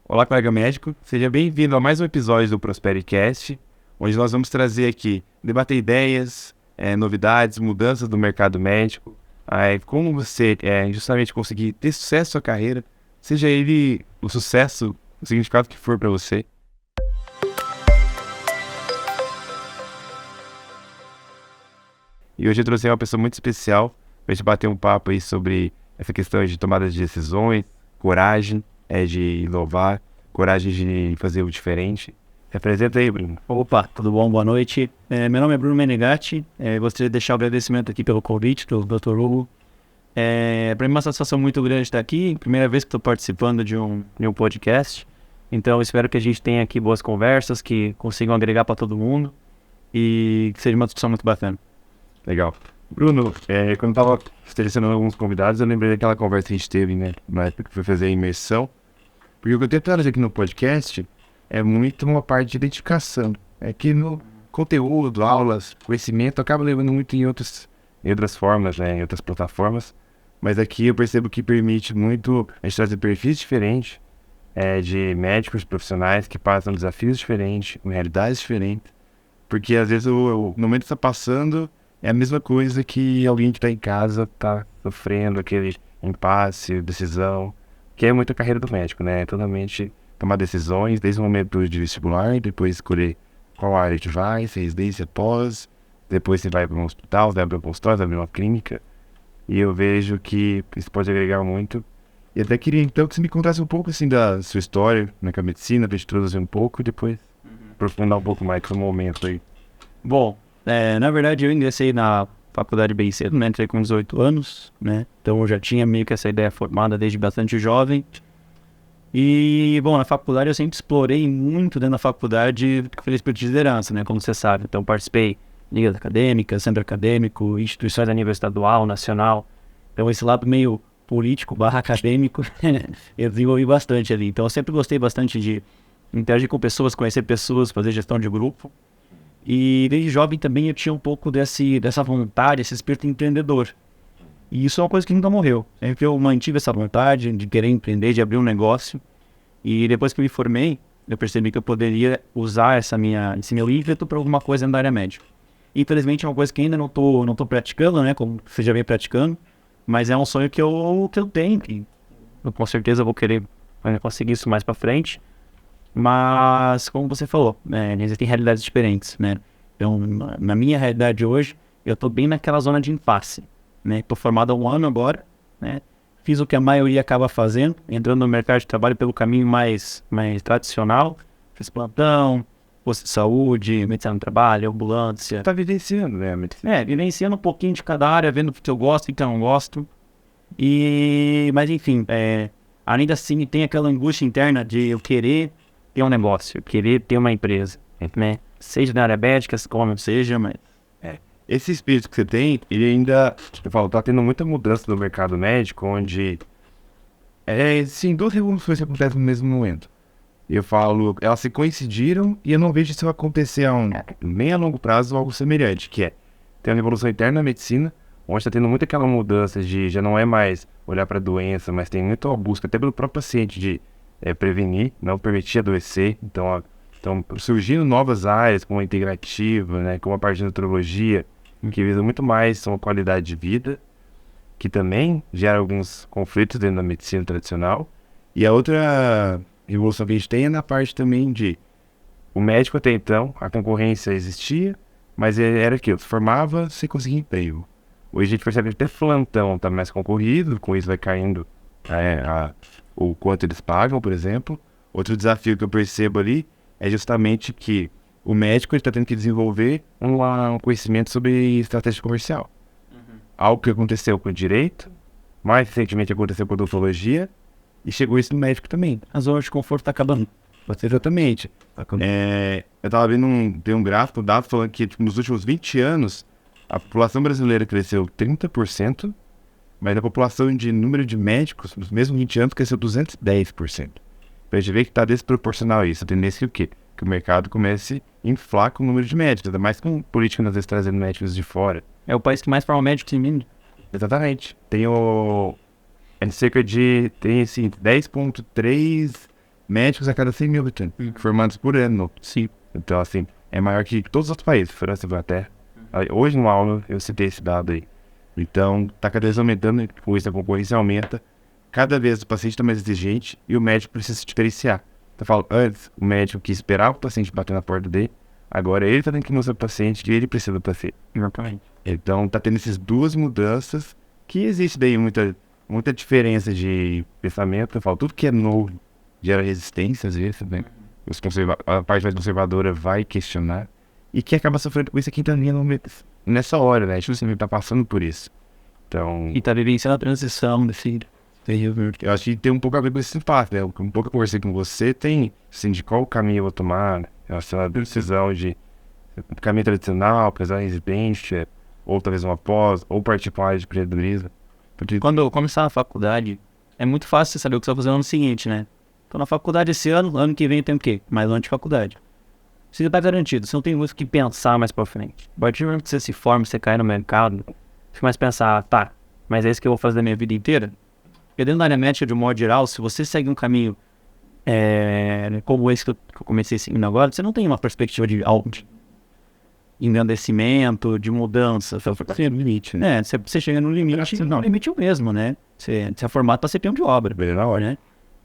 Olá, colega médico. Seja bem-vindo a mais um episódio do Prospericast, onde nós vamos trazer aqui, debater ideias, novidades, mudanças do mercado médico, como você justamente conseguir ter sucesso na sua carreira, seja ele o sucesso, o significado que for para você. E hoje eu trouxe uma pessoa muito especial para a gente bater um papo aí sobre essa questão de tomada de decisões, coragem, de inovar, coragem de fazer o diferente. Representa aí, Bruno. Opa, tudo bom? Boa noite. Meu nome é Bruno Menegatti. Gostaria de deixar o agradecimento aqui pelo convite, pelo Dr. Hugo. Para mim é uma satisfação muito grande estar aqui. Primeira vez que estou participando de um podcast. Então, espero que a gente tenha aqui boas conversas, que consigam agregar para todo mundo e que seja uma discussão muito bacana. Legal. Bruno, quando eu estava selecionando alguns convidados, eu lembrei daquela conversa que a gente teve, né, na época que foi fazer a imersão. Porque o que eu tento trazer aqui no podcast é muito uma parte de identificação. É que no conteúdo, aulas, conhecimento, acaba levando muito em outras formas, né, em outras plataformas. Mas aqui eu percebo que permite muito a gente trazer perfis diferentes de médicos profissionais que passam desafios diferentes, com realidades diferentes. Porque às vezes o momento que está passando é a mesma coisa que alguém que está em casa está sofrendo, aquele impasse, decisão, que é muito a carreira do médico, né? Totalmente tomar decisões, desde o momento de vestibular, depois escolher qual área a gente vai, se é residência, pós, depois você vai para um hospital, vai abrir um consultório, vai abrir uma clínica. E eu vejo que isso pode agregar muito. E até queria então que você me contasse um pouco assim da sua história, né, com a medicina, para a gente introduzir um pouco e depois aprofundar um pouco mais no momento aí. Bom, na verdade eu ingressei na faculdade bem cedo, né? Entrei com 18 anos, né? Então eu já tinha meio que essa ideia formada desde bastante jovem. E, bom, na faculdade eu sempre explorei muito dentro da faculdade aquele espírito de liderança, né? Como você sabe. Então participei de ligas acadêmicas, centro acadêmico, instituições a nível estadual, nacional. Então esse lado meio político / acadêmico eu desenvolvi bastante ali. Então eu sempre gostei bastante de interagir com pessoas, conhecer pessoas, fazer gestão de grupo. E desde jovem também eu tinha um pouco dessa vontade, esse espírito empreendedor. E isso é uma coisa que nunca morreu. Sempre eu mantive essa vontade de querer empreender, de abrir um negócio. E depois que eu me formei, eu percebi que eu poderia usar esse meu ímpeto para alguma coisa na área médica. Infelizmente é uma coisa que ainda não tô praticando, né? Como você já vem praticando. Mas é um sonho que eu tenho. Que eu com certeza vou querer conseguir isso mais para frente. Mas, como você falou, existem realidades diferentes, né? Então, na minha realidade hoje, eu tô bem naquela zona de impasse, né? Tô formado há um ano agora, né? Fiz o que a maioria acaba fazendo, entrando no mercado de trabalho pelo caminho mais tradicional. Fiz plantão, posto de saúde, medicina do trabalho, ambulância. Tá vivenciando, né, a medicina? Vivenciando um pouquinho de cada área, vendo o que eu gosto e o que eu não gosto. Mas enfim, ainda assim tem aquela angústia interna de eu querer ter um negócio, querer ter uma empresa, né? Seja na área médica, como seja, mas... Esse espírito que você tem, ele ainda, eu falo, tá tendo muita mudança no mercado médico, onde sim, duas revoluções que acontecem no mesmo momento. Eu falo, elas se coincidiram e eu não vejo isso acontecer nem a longo prazo algo semelhante, que tem uma revolução interna na medicina, onde está tendo muito aquela mudança de já não é mais olhar para a doença, mas tem muito a busca até pelo próprio paciente de prevenir, não permitir adoecer. Então, estão surgindo novas áreas como a integrativa, né, como a parte de nutrologia, que visa muito mais uma qualidade de vida, que também gera alguns conflitos dentro da medicina tradicional. E a outra revolução que a gente tem é na parte também de o médico até então, a concorrência existia, mas era aquilo, se formava, você conseguia emprego. Hoje a gente percebe que até plantão está mais concorrido, com isso vai caindo o quanto eles pagam, por exemplo. Outro desafio que eu percebo ali é justamente que o médico está tendo que desenvolver um conhecimento sobre estratégia comercial. Algo que aconteceu com o direito, mais recentemente aconteceu com a odontologia, e chegou isso no médico também. A zona de conforto está acabando. Exatamente. Eu estava vendo tem um gráfico, dado falando que nos últimos 20 anos, a população brasileira cresceu 30%, mas a população de número de médicos, nos mesmos 20 anos, cresceu 210%. Pra gente ver que está desproporcional isso. A tendência é o quê? Que o mercado comece a inflar com o número de médicos, ainda mais com política, às vezes, trazendo médicos de fora. É o país que mais forma médicos em mundo. Exatamente. Tem cerca de, tem assim, 10,3 médicos a cada 100 mil habitantes, formados por ano. Sim. Então, assim, é maior que todos os outros países, França e Inglaterra. Aí, hoje, numa aula, eu citei esse dado aí. Então, tá cada vez aumentando, com isso a concorrência aumenta. Cada vez o paciente está mais exigente e o médico precisa se diferenciar. Então, eu falo, antes, o médico que esperava o paciente bater na porta dele, agora ele tá tendo que mostrar pro paciente que ele precisa do paciente. Exatamente. Então, tá tendo essas duas mudanças, que existe daí muita diferença de pensamento. Eu falo, tudo que é novo gera resistência, às vezes, né? A parte mais conservadora vai questionar. E quem acaba sofrendo com isso é quem tá ali nessa hora, né? Tipo, você tá passando por isso. Então, E tá vivenciando a transição desse terrível. eu acho que tem um pouco a ver com esse impacto, né? Um pouco eu conversei com você, tem, assim, de qual caminho eu vou tomar, né? Relacionado à decisão de caminho tradicional, apesar da residência, ou talvez uma pós, ou particular de empreendedorismo. Porque Quando eu começar a faculdade, é muito fácil você saber o que você vai fazer no ano seguinte, né? Tô na faculdade esse ano que vem tem o quê? Mais um ano de faculdade. Você já tá garantido, você não tem muito o que pensar mais pra frente. A partir do momento que você se forma, você cai no mercado, você começa a pensar, tá, mas é isso que eu vou fazer da minha vida inteira? Porque dentro da área médica, de um modo geral, se você segue um caminho como esse que eu comecei seguindo agora, você não tem uma perspectiva de engrandecimento, de mudança. Você chega no limite, né? Você chega no limite, não, limite é o mesmo, né? Você é formado para ser peão de obra, na hora, né?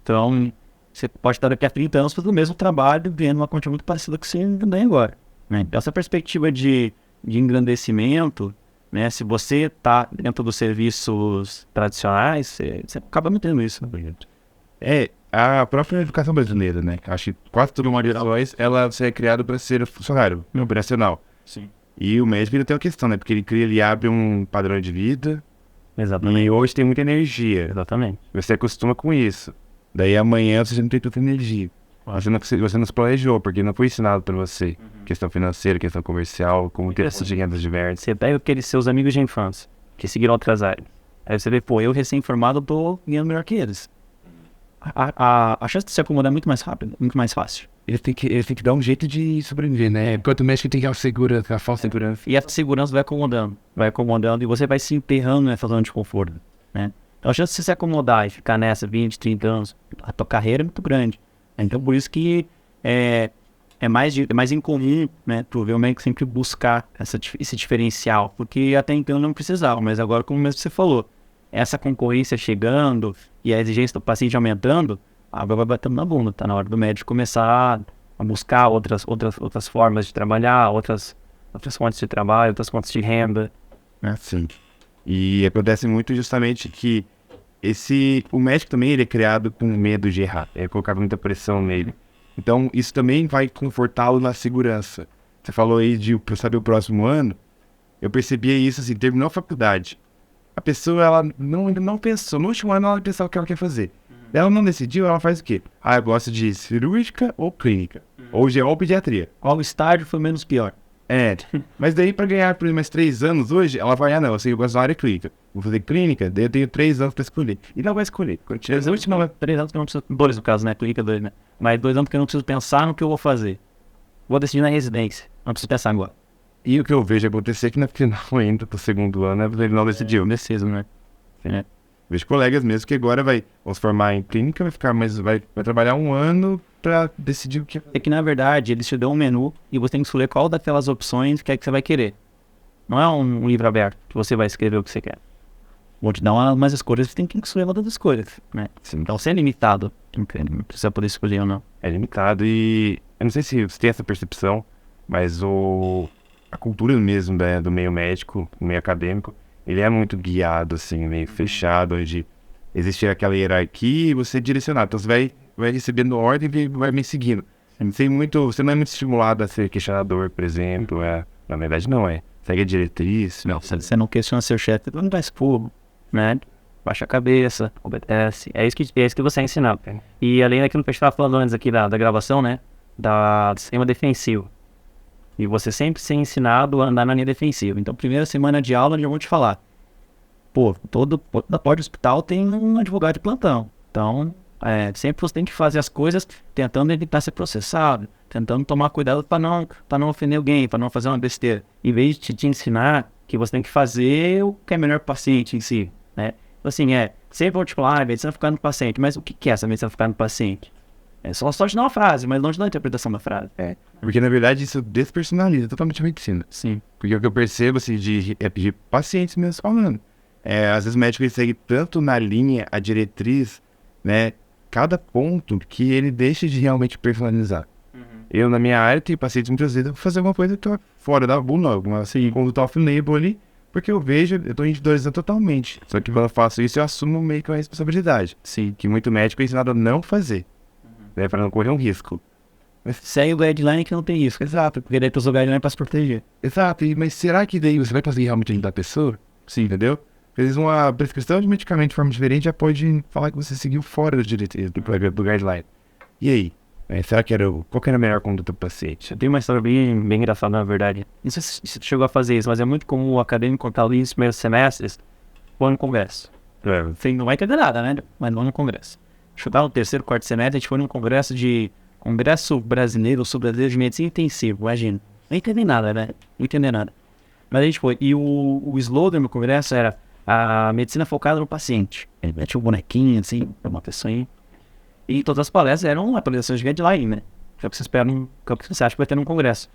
Então, você pode estar daqui a 30 anos fazendo o mesmo trabalho, ganhando uma quantia muito parecida com o que você ganha agora, né? Então, essa perspectiva de engrandecimento, né? Se você está dentro dos serviços tradicionais, você acaba mantendo isso, né? É, a própria educação brasileira, né? Acho que quase toda uma geração, ela é criada para ser funcionário operacional. Sim. E o médico ele tem uma questão, né? Porque ele abre um padrão de vida. Exatamente. E hoje tem muita energia. Exatamente. Você acostuma com isso. Daí amanhã você já não tem tanta energia. Você não se planejou, porque não foi ensinado para você. Questão financeira, questão comercial, como ter essas rendas diversas. Você pega aqueles seus amigos de infância, que seguiram outras áreas. Aí você vê, pô, eu recém-formado tô ganhando melhor que eles. A chance de se acomodar é muito mais rápida, muito mais fácil. Ele tem que dar um jeito de sobreviver, né? Enquanto o médico tem que a falsa segurança. E essa segurança vai acomodando e você vai se enterrando nessa zona de conforto, né? Então a chance de você se acomodar e ficar nessa 20, 30 anos, a tua carreira é muito grande. Então por isso que é mais incomum, né, tu ver o médico sempre buscar esse diferencial, porque até então não precisava, mas agora, como mesmo você falou, essa concorrência chegando e a exigência do paciente aumentando, agora vai batendo na bunda, tá na hora do médico começar a buscar outras formas de trabalhar, outras fontes de trabalho, outras fontes de renda. Sim. E acontece muito justamente que o médico também ele é criado com medo de errar, é colocado muita pressão nele. Então isso também vai confortá-lo na segurança. Você falou aí de saber o próximo ano, eu percebia isso assim, terminou a faculdade. A pessoa, ela ainda não pensou, no último ano ela pensava o que ela quer fazer. Ela não decidiu, ela faz o quê? Ah, eu gosto de cirúrgica ou clínica, ou pediatria. Qual estágio foi menos pior? Mas daí pra ganhar por mais 3 anos hoje, ela vai, não, assim, eu gosto da área clínica. Vou fazer clínica, daí eu tenho 3 anos pra escolher. E não vai escolher. Os últimos 3 anos que eu não preciso, 2 no caso, né, clínica 2, né? Mas 2 anos que eu não preciso pensar no que eu vou fazer. Vou decidir na residência, não preciso pensar agora. E o que eu vejo acontecer é que no final ainda do segundo ano, ele não decidiu. Indeciso, né? É. Vejo colegas mesmo que agora vão se formar em clínica, vai trabalhar 1 ano pra decidir o que... É que, na verdade, eles te dão um menu e você tem que escolher qual daquelas opções que você vai querer. Não é um livro aberto que você vai escrever o que você quer. Vou te dar umas escolhas, você tem que escolher uma das escolhas, né? Então, você é limitado. Não precisa poder escolher ou não. É limitado e... Eu não sei se você tem essa percepção, mas a cultura mesmo do meio médico, do meio acadêmico, ele é muito guiado, assim, meio fechado, onde existe aquela hierarquia e você é direcionado. Então você vai recebendo ordem e vai me seguindo. Você não é muito estimulado a ser questionador, por exemplo. Na verdade, não é. Segue a diretriz. Não, você não questiona seu chefe, não dá expor, né? Baixa a cabeça, obedece. É isso que você é ensinado. E além daquilo que a gente estava falando antes aqui da gravação, né? Do sistema defensivo. E você sempre ser ensinado a andar na linha defensiva. Então, primeira semana de aula, já vou te falar. Pô, toda porta de hospital tem um advogado de plantão. Então, sempre você tem que fazer as coisas tentando evitar ser processado, tentando tomar cuidado para não ofender alguém, para não fazer uma besteira. Em vez de te ensinar que você tem que fazer o que é melhor para o paciente em si, né? Assim, sempre vou te falar, a medicina focar no paciente. Mas o que é essa medicina focar no paciente? É só te dar uma frase, mas não te dá a interpretação da frase. Porque, na verdade, isso despersonaliza totalmente a medicina. Sim. Porque o que eu percebo, assim, de pacientes mesmo falando. Às vezes o médico ele segue tanto na linha, a diretriz, né? Cada ponto que ele deixa de realmente personalizar. Eu, na minha área, tenho pacientes muitas vezes eu vou fazer alguma coisa que tá fora da bula, alguma assim, conduta off-label ali, porque eu vejo, eu tô individualizando totalmente. Só que quando eu faço isso, eu assumo meio que uma responsabilidade. Sim. Que muito médico é ensinado a não fazer, né? Para não correr um risco. Segue o guideline que não tem risco. Exato. Porque daí tu usa o guideline pra se proteger. Exato, mas será que daí você vai conseguir realmente ajudar a pessoa? Sim, entendeu? Às vezes uma prescrição de medicamento de forma diferente já pode falar que você seguiu fora do direito do guideline. E aí? Será que qual que era a melhor conduta do paciente? Eu tenho uma história bem engraçada, na verdade. Não sei se tu chegou a fazer isso, mas é muito comum o acadêmico contar ali nos primeiros semestres, foi no congresso. Você não vai entender nada, né? Mas não no congresso. Deixa eu dar no terceiro, quarto semestre, a gente foi num Congresso Brasileiro de Medicina Intensiva, imagina. Não entendi nada, né? Não entendi nada. Mas a gente foi, e o slogan do congresso era a medicina focada no paciente. Ele mete um bonequinho, assim, uma pessoa aí. E todas as palestras eram atualizações de guideline, né? Que é o que você espera, que é o que você acha que vai ter num congresso.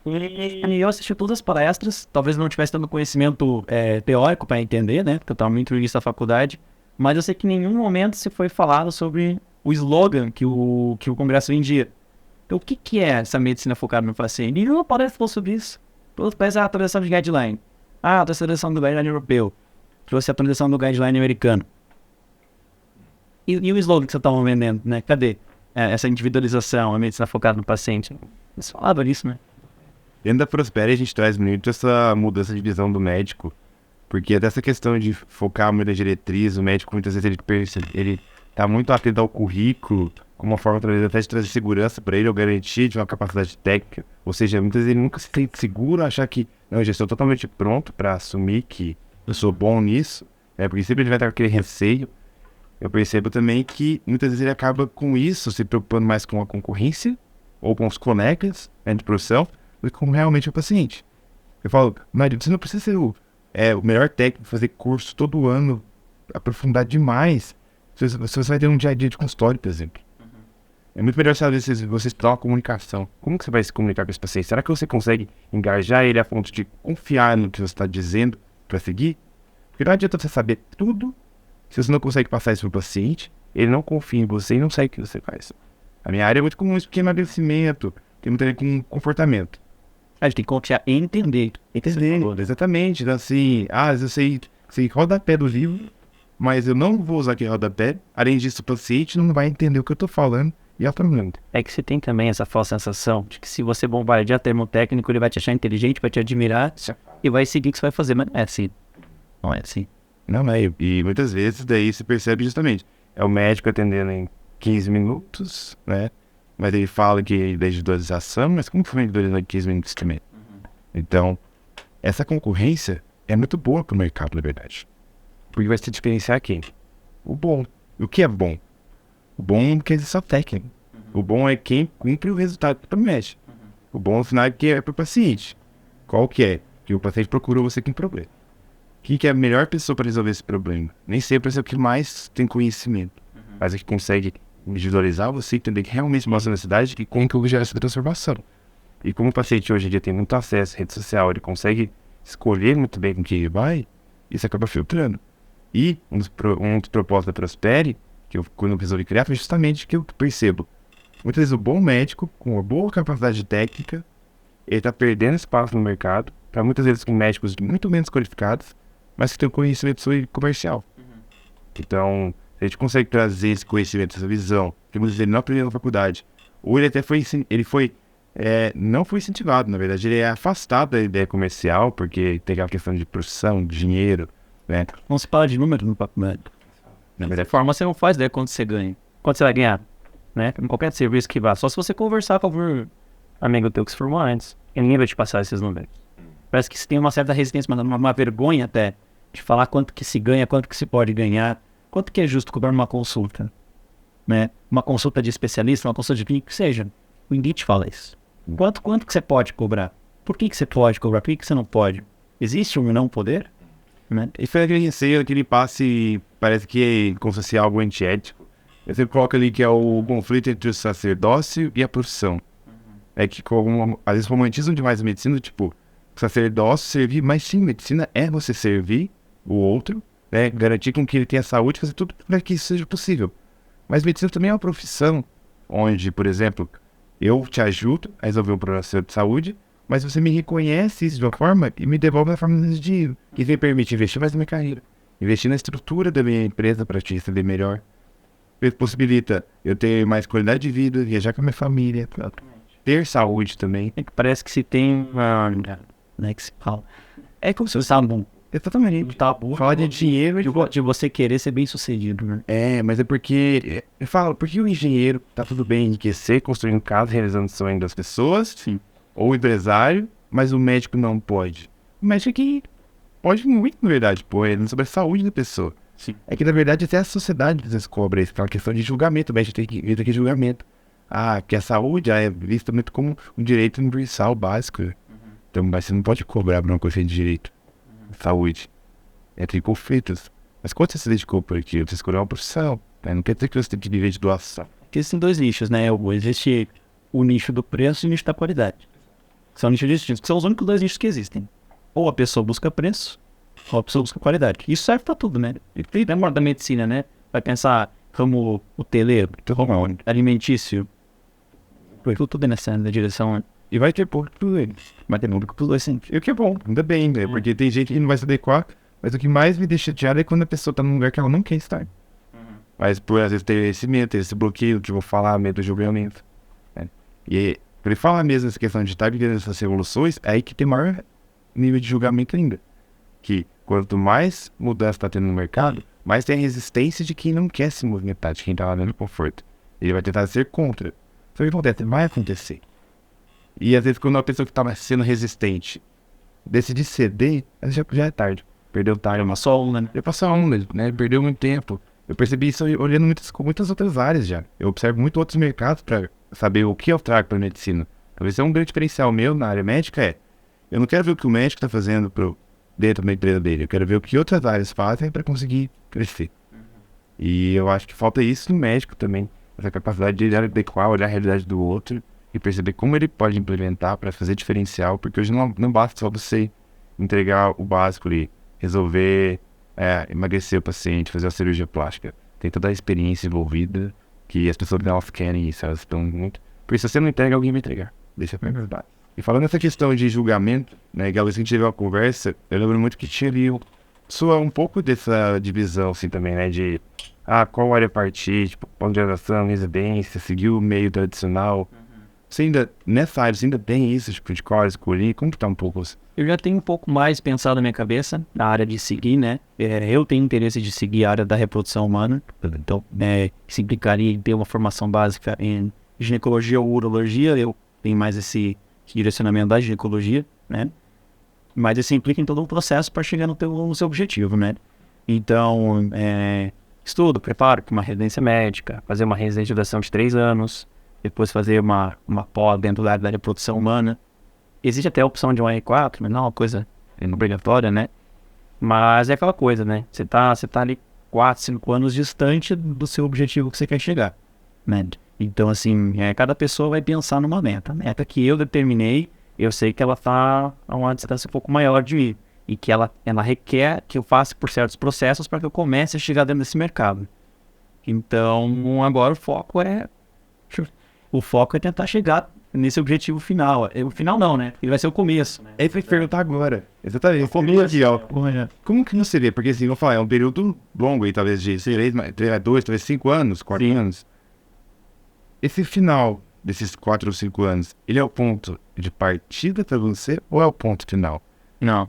E eu assisti todas as palestras, talvez não tivesse tanto conhecimento teórico para entender, né? Porque eu estava muito no início da faculdade. Mas eu sei que em nenhum momento se foi falado sobre o slogan que o congresso vendia. Então, o que é essa medicina focada no paciente? Nenhuma palestra falou sobre isso. Todas parece a atualização de guideline. A atualização do guideline europeu. Trouxe a atualização do guideline americano. E o slogan que você estava vendendo, né? Cadê? Essa individualização, a medicina focada no paciente. Eles falavam disso, né? Dentro da Prospera a gente traz muito essa mudança de visão do médico, porque até essa questão de focar muito na diretriz, o médico muitas vezes ele tá muito atento ao currículo, como uma forma talvez até de trazer segurança para ele ou garantia de uma capacidade técnica. Ou seja, muitas vezes ele nunca se sente seguro, achar que não, eu já estou totalmente pronto para assumir que eu sou bom nisso, porque sempre ele vai estar com aquele receio. Eu percebo também que muitas vezes ele acaba com isso, se preocupando mais com a concorrência ou com os colegas de profissão do que com realmente o paciente. Eu falo, Mário, você não precisa ser o melhor técnico, fazer curso todo ano, aprofundar demais. Se você vai ter um dia a dia de consultório, por exemplo. É muito melhor saber se você estudar uma comunicação. Como que você vai se comunicar com esse paciente? Será que você consegue engajar ele a ponto de confiar no que você está dizendo para seguir? Porque não adianta você saber tudo se você não consegue passar isso para o paciente, ele não confia em você e não sabe o que você faz. A minha área é muito comum isso, porque é emagrecimento, tem muito a ver com comportamento. A gente tem que confiar em entender. Exatamente. Então, assim, eu sei rodapé do livro, mas eu não vou usar aquele rodapé. Além disso, o paciente não vai entender o que eu tô falando e é o problema. É que você tem também essa falsa sensação de que se você bombardear termo técnico, ele vai te achar inteligente, vai te admirar e vai seguir o que você vai fazer. Mas não é assim. Não é assim. Não é. E muitas vezes daí se percebe justamente. É o médico atendendo em 15 minutos, né? Mas ele fala que da individualização, mas como foi individualizar em 15 minutos também? Então, essa concorrência é muito boa pro mercado, na verdade. Porque vai se diferenciar quem? O bom. O que é bom? O bom não quer dizer só técnico. O bom é quem cumpre o resultado do médico. O bom, no final, é que é pro paciente. Qual que é? Que o paciente procurou você com problema. Quem que é a melhor pessoa para resolver esse problema? Nem sempre é o que mais tem conhecimento. Mas é que consegue individualizar você, entender que realmente mostra a necessidade e como que eu vou gerar essa transformação. E como o paciente hoje em dia tem muito acesso à rede social, ele consegue escolher muito bem com quem ele vai, isso acaba filtrando. E um dos propósitos da Prospere, que eu quando eu resolvi criar, foi justamente que eu percebo. Muitas vezes o bom médico, com uma boa capacidade técnica, ele está perdendo espaço no mercado, para muitas vezes com médicos muito menos qualificados, mas que têm um conhecimento sobre comercial. Então, a gente consegue trazer esse conhecimento, essa visão, que muitas vezes ele não aprendeu na faculdade, ou ele até não foi incentivado, na verdade, ele é afastado da ideia comercial, porque tem aquela questão de profissão, dinheiro, né? Não se fala de número no papo médico. Na verdade, forma você não faz ideia quanto você ganha. Quanto você vai ganhar, né? Em qualquer serviço que vá. Só se você conversar com algum amigo teu que se formou antes. E ninguém vai te passar esses números. Parece que você tem uma certa resistência, uma vergonha até, de falar quanto que se ganha, quanto que se pode ganhar, quanto que é justo cobrar numa consulta, né? Uma consulta de especialista, uma consulta de clínico, que seja. Ninguém te fala isso. Quanto que você pode cobrar? Por que você pode cobrar? Por que você não pode? Existe um não poder? Né? E foi aquele receio, aquele passe, parece que como se fosse algo antiético. Você coloca ali que é o conflito entre o sacerdócio e a profissão. É que às vezes romantizam demais a medicina, tipo, sacerdócio, servir, mas sim, medicina é você servir o outro, né? Garantir com que ele tenha saúde, fazer tudo para que isso seja possível. Mas medicina também é uma profissão onde, por exemplo, eu te ajudo a resolver um problema seu de saúde, mas você me reconhece isso de uma forma e me devolve na forma de dinheiro. Isso me permite investir mais na minha carreira, investir na estrutura da minha empresa para te receber melhor. Isso possibilita eu ter mais qualidade de vida, viajar com a minha família, ter saúde também. É que parece que se tem uma... Né, que se fala. É como se fosse um Exatamente. tabu. Falar de dinheiro De você querer ser bem sucedido, né? mas é porque... Eu falo, porque o engenheiro tá tudo bem enriquecer, construindo casa, realizando o sonho das pessoas, Sim. ou o empresário, mas o médico não pode. O médico aqui pode muito, na verdade, pô, sobre a saúde da pessoa. Sim. É que, na verdade, até a sociedade às vezes cobra isso, que é uma questão de julgamento, o médico tem que vir aqui de julgamento. Que a saúde é vista muito como um direito universal, básico. Então, mas você não pode cobrar por uma coisa de direito. Saúde. Tem conflitos. Mas quando você se dedicou por aquilo, você escolheu uma profissão, né? Não quer dizer que você tem que viver de doação. Porque existem dois nichos, né? Existe o nicho do preço e o nicho da qualidade. São nichos distintos, que são os únicos dois nichos que existem. Ou a pessoa busca preço, ou a pessoa busca qualidade. Isso serve pra tudo, né? E na da medicina, né? Vai pensar ramo hoteleiro, ramo alimentício. Tudo nessa direção. E vai ter público tudo aí. Vai ter público pros dois sempre. E o que é bom, ainda bem, né? Porque tem gente que não vai se adequar, mas o que mais me deixa chateado é quando a pessoa tá num lugar que ela não quer estar. Mas por às vezes ter esse medo, ter esse bloqueio, que eu vou falar, medo do julgamento. Né? E pra ele falar mesmo essa questão de estar vivendo essas revoluções, é aí que tem maior nível de julgamento ainda. Que quanto mais mudança tá tendo no mercado, mais tem a resistência de quem não quer se movimentar, de quem tá lá dentro do conforto. Ele vai tentar ser contra. Só que acontece, vai acontecer. E às vezes quando uma pessoa que tá sendo resistente decidir ceder, já é tarde. Perdeu time. Passou a onda, né? Já passou a onda, né? Perdeu muito tempo. Eu percebi isso olhando muitas outras áreas já. Eu observo muito outros mercados para saber o que eu trago para a medicina. Talvez um grande diferencial meu na área médica eu não quero ver o que o médico está fazendo dentro da empresa dele. Eu quero ver o que outras áreas fazem para conseguir crescer. E eu acho que falta isso no médico também. Essa capacidade de adequar, olhar a realidade do outro e perceber como ele pode implementar para fazer diferencial. Porque hoje não basta só você entregar o básico ali, resolver... emagrecer o paciente, fazer a cirurgia plástica. Tem toda a experiência envolvida que as pessoas elas querem isso, elas estão muito... Porque se você não entrega, alguém vai entregar. Deixa pra verdade. E falando nessa questão de julgamento, né, que a vez que a gente teve uma conversa, eu lembro muito que tinha ali um pouco dessa divisão, assim, também, né, de qual área partir, tipo, pós-graduação, residência, seguir o meio tradicional. Você ainda, nessa área, você ainda tem isso, tipo, de qual escolher? Como que tá um pouco assim? Eu já tenho um pouco mais pensado na minha cabeça, na área de seguir, né? Eu tenho interesse de seguir a área da reprodução humana. Então, isso implicaria em ter uma formação básica em ginecologia ou urologia. Eu tenho mais esse direcionamento da ginecologia, né? Mas isso implica em todo um processo para chegar no seu objetivo, né? Então, estudo, preparo para uma residência médica, fazer uma residência de duração de 3 anos, depois fazer uma pós dentro da área da reprodução humana. Existe até a opção de um R4, mas não é uma coisa obrigatória, né? Mas é aquela coisa, né? Você tá ali 4, 5 anos distante do seu objetivo que você quer chegar, né? Então, assim, cada pessoa vai pensar numa meta. A meta que eu determinei, eu sei que ela tá a uma distância um pouco maior de mim. E que ela requer que eu faça por certos processos para que eu comece a chegar dentro desse mercado. Então, agora o foco é tentar chegar nesse objetivo final. O final não, né? Ele vai ser o começo, né? É isso que eu ia perguntar agora. Exatamente. O começo aqui, ó. Como que não seria? Porque assim, vou falar, é um período longo aí, talvez de 2, talvez 5 anos, 4 anos. Esse final desses 4 ou 5 anos, ele é o ponto de partida para você ou é o ponto final? Não.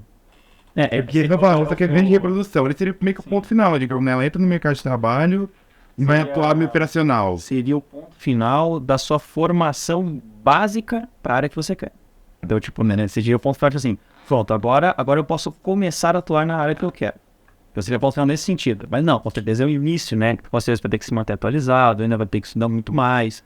Porque ele vai falar, você quer grande reprodução. Ele seria meio que o ponto final, digamos, né? Ela entra no mercado de trabalho e vai atuar no operacional. Seria o ponto final da sua formação básica para a área que você quer. Então, tipo, né? Seria o ponto final assim, pronto, agora eu posso começar a atuar na área que eu quero. Então seria o ponto final nesse sentido. Mas não, com certeza é o início, né? Com certeza vai ter que se manter atualizado, ainda vai ter que estudar muito mais.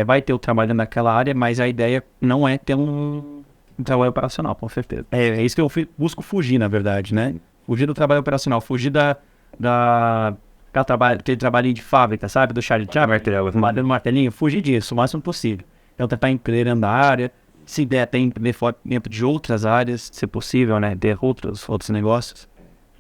Vai ter o trabalho naquela área, mas a ideia não é ter um trabalho operacional, com certeza. É isso que eu busco fugir, na verdade, né? Fugir do trabalho operacional, fugir da aquele trabalhinho de fábrica, sabe? Do Charlie Chaplin, batendo martelinho, fugir disso o máximo possível. Então tentar empreender na área, se der, tem empreender dentro de outras áreas, se possível, né? Ter outros negócios.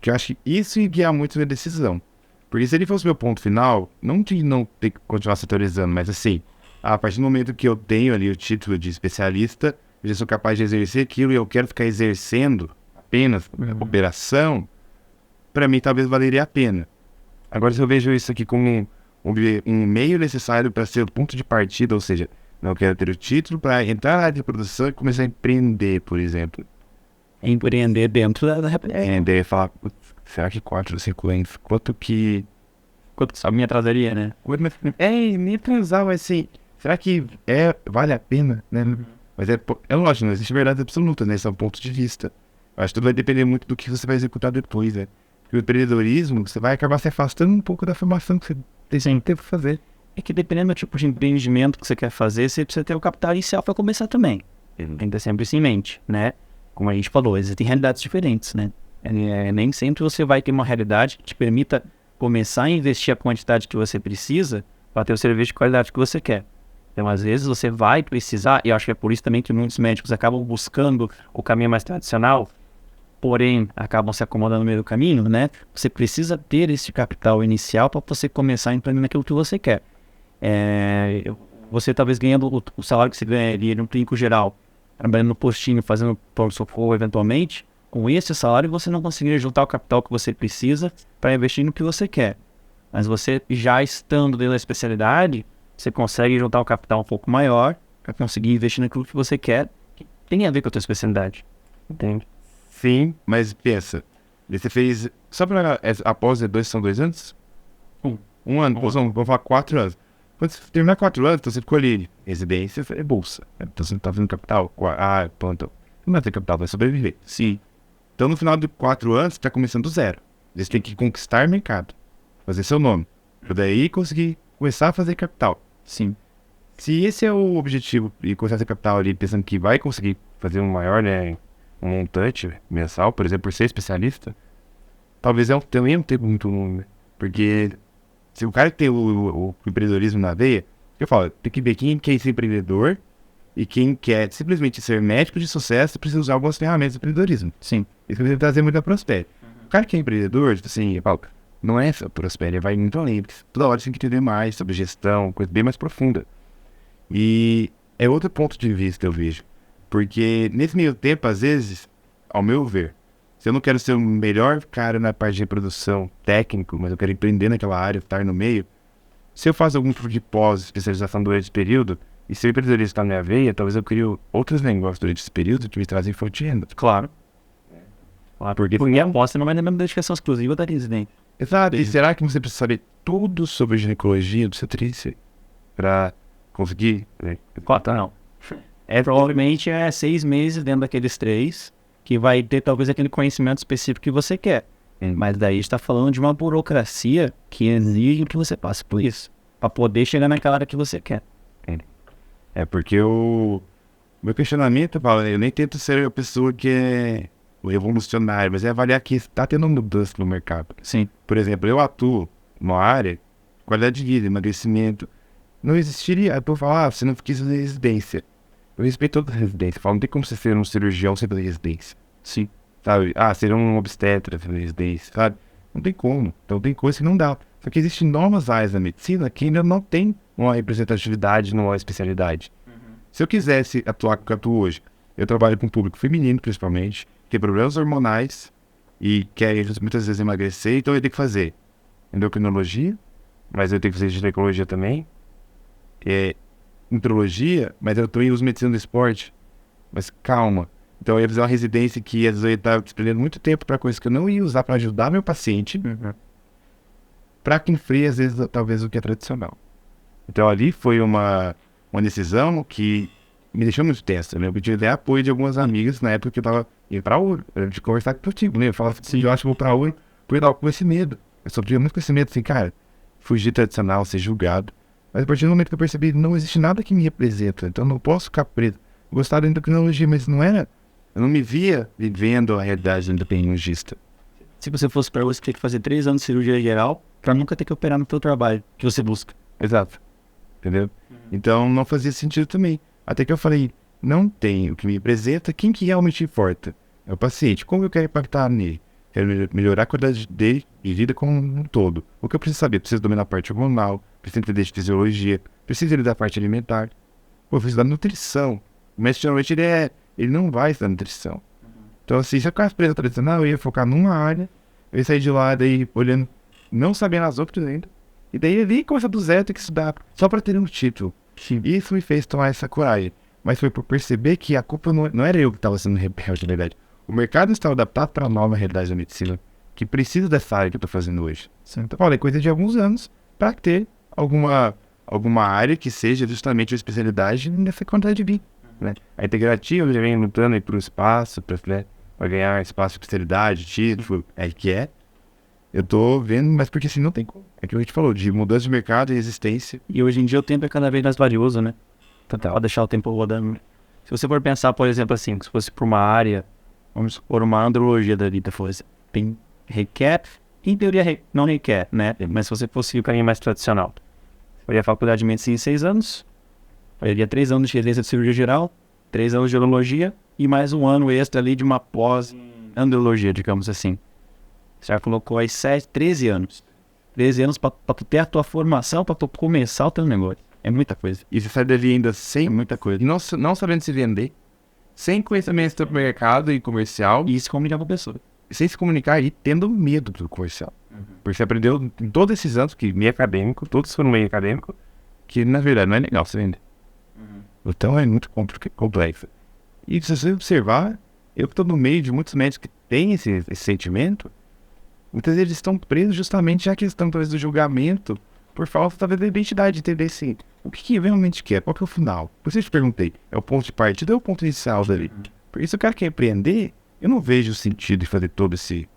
Que eu acho que isso ia guiar muito a minha decisão. Porque se ele fosse meu ponto final, não de não ter que continuar setorizando, mas assim, a partir do momento que eu tenho ali o título de especialista, eu já sou capaz de exercer aquilo e eu quero ficar exercendo apenas a operação, para mim talvez valeria a pena. Agora, se eu vejo isso aqui como um meio necessário para ser o ponto de partida, ou seja, não quero ter o título para entrar na área de produção e começar a empreender, por exemplo. Empreender dentro da Daí falar, será que 4 ou 5 anos, quanto a minha traseria, né? Nem transar, mas assim, será que vale a pena, né? Mas é lógico, não existe verdade absoluta, né? Esse é um ponto de vista. Eu acho que tudo vai depender muito do que você vai executar depois, né? Porque o empreendedorismo, você vai acabar se afastando um pouco da formação que você tem que fazer. É que dependendo do tipo de empreendimento que você quer fazer, você precisa ter o capital inicial para começar também. Tem que ter sempre isso em mente, né? Como a gente falou, existem realidades diferentes, né? Nem sempre você vai ter uma realidade que te permita começar a investir a quantidade que você precisa para ter o serviço de qualidade que você quer. Então, às vezes, você vai precisar, e eu acho que é por isso também que muitos médicos acabam buscando o caminho mais tradicional, porém, acabam se acomodando no meio do caminho, né? Você precisa ter esse capital inicial para você começar a empreender naquilo que você quer. Você talvez ganhando o salário que você ganharia no clínico geral, trabalhando no postinho, fazendo pronto-socorro eventualmente, com esse salário você não conseguiria juntar o capital que você precisa para investir no que você quer. Mas você já estando dentro da especialidade, você consegue juntar um capital um pouco maior para conseguir investir naquilo que você quer, que tem a ver com a tua especialidade. Entende? Sim, mas pensa, você fez, só para após são 2 anos? Um ano, vamos falar 4 anos. Quando você terminar 4 anos, então você ficou ali, residência, bolsa. Então você não tá fazendo capital. Pronto. Não vai ter capital, vai sobreviver. Sim. Então no final de 4 anos, você tá começando do zero. Você tem que conquistar mercado, fazer seu nome. Pra daí conseguir começar a fazer capital. Sim. Se esse é o objetivo, e começar a fazer capital ali, pensando que vai conseguir fazer um maior, né, um montante mensal, por exemplo, por ser especialista, talvez também um tempo muito longo, né? Porque se o cara que tem o empreendedorismo na veia, eu falo, tem que ver quem quer ser empreendedor e quem quer simplesmente ser médico de sucesso precisa usar algumas ferramentas de empreendedorismo. Sim. Isso vai trazer muita prosperidade. O cara que é empreendedor, tipo assim, eu falo, não é só prosperidade, vai muito além, porque toda hora você tem que entender mais sobre gestão, coisa bem mais profunda. E é outro ponto de vista, eu vejo. Porque nesse meio tempo, às vezes, ao meu ver, se eu não quero ser o melhor cara na parte de reprodução técnico, mas eu quero empreender naquela área, estar no meio, se eu faço algum tipo de pós-especialização durante esse período, e se o empreendedorismo está na minha veia, talvez eu crie outros negócios durante esse período que me trazem fonte de renda. Claro. Porque a aposta não vai na mesma dedicação exclusiva da residente. Exato. E será que você precisa saber tudo sobre ginecologia do obstetrícia para conseguir? Não. Provavelmente 6 meses dentro daqueles 3 que vai ter talvez aquele conhecimento específico que você quer. Mas daí está falando de uma burocracia que exige que você passe por isso para poder chegar naquela área que você quer. Porque o meu questionamento, Paulo, eu nem tento ser a pessoa que é o revolucionário, mas é avaliar que está tendo mudança no mercado. Sim. Por exemplo, eu atuo numa área, qualidade de vida, emagrecimento. Não existiria, eu falar, você não quis fazer residência. Eu respeito toda a residência. Eu falo, não tem como você ser um cirurgião sem fazer residência. Sim. Sabe? Ser um obstetra sem fazer residência, sabe? Não tem como. Então tem coisa que não dá. Só que existem novas áreas da medicina que ainda não tem uma representatividade numa especialidade. Se eu quisesse atuar com o que eu atuo hoje, eu trabalho com público feminino, principalmente, que tem problemas hormonais e quer muitas vezes emagrecer, então eu tenho que fazer endocrinologia, mas eu tenho que fazer ginecologia também, nutrologia, mas eu também uso medicina do esporte. Mas calma. Então eu ia fazer uma residência que às vezes eu ia estar despendendo muito tempo para coisas que eu não ia usar para ajudar meu paciente, para cumprir, às vezes, talvez o que é tradicional. Então ali foi uma decisão que me deixou muito tenso, né? Eu pedi até apoio de algumas amigas na época que eu tava indo pra Ouro, de conversar contigo, né? Eu falava assim, eu acho que vou pra Ouro, porque eu tava com esse medo. Eu sofria muito com esse medo, assim, cara, fugir tradicional, ser julgado. Mas a partir do momento que eu percebi, não existe nada que me representa, então eu não posso ficar preso. Eu gostava da endocrinologia, mas não era, eu não me via vivendo a realidade do endocrinologista. se você fosse para você ter que fazer 3 anos de cirurgia geral para nunca ter que operar no teu trabalho que você busca. Exato. Entendeu? Então não fazia sentido também. Até que eu falei, não tem o que me representa, quem que realmente importa? É o paciente. Como eu quero impactar nele? Quero melhorar a qualidade dele de vida como um todo. O que eu preciso saber? Preciso dominar a parte hormonal, preciso entender de fisiologia, preciso entender da parte alimentar. Pô, eu preciso da nutrição. Mas geralmente ele não vai estudar nutrição. Então assim, se eu ficasse preso tradicional, eu ia focar numa área, eu ia sair de lá, daí olhando, não sabendo as outras ainda. E daí ali começa do zero, tem que estudar só para ter um título. Sim. Isso me fez tomar essa coragem. Mas foi por perceber que a culpa não era eu que estava sendo rebelde, na verdade. O mercado estava adaptado para a nova realidade da medicina, que precisa dessa área que eu estou fazendo hoje. Então, olha, é coisa de alguns anos para ter alguma área que seja justamente uma especialidade nessa quantidade de vida. Né? A integrativa já vem lutando aí para o espaço, para ganhar espaço de especialidade, título, que é. Eu tô vendo, mas porque assim não tem como. É que a gente falou, de mudança de mercado e resistência. E hoje em dia o tempo é cada vez mais valioso, né? Total. Pode deixar o tempo rodando. Se você for pensar, por exemplo, assim, se fosse para uma área, vamos supor, uma andrologia da vida, fosse, requer, em teoria não requer, né? Mas se você fosse o caminho mais tradicional, faria a faculdade de medicina em 6 anos, faria 3 anos de residência de cirurgia geral, 3 anos de urologia e mais um ano extra ali de uma pós-andrologia, digamos assim. Você já colocou aí 13 anos. 13 anos pra tu ter a tua formação, pra tu começar o teu negócio. É muita coisa. E você sai dali ainda sem muita coisa. E não sabendo se vender, sem conhecimento do mercado e comercial. E se comunicar com a pessoa. Sem se comunicar e tendo medo do comercial. Porque você aprendeu em todos esses anos, que meio acadêmico, todos foram meio acadêmico, que na verdade não é legal você vender. Então é muito complexo. E se você observar, eu que estou no meio de muitos médicos que têm esse sentimento, muitas vezes eles estão presos justamente já que eles estão talvez do julgamento por falta talvez da identidade, de entender assim, o que realmente quer, qual que é o final. Por isso eu te perguntei, é o ponto de partida ou é o ponto inicial dali? Por isso o cara quer empreender, eu não vejo sentido em fazer todo esse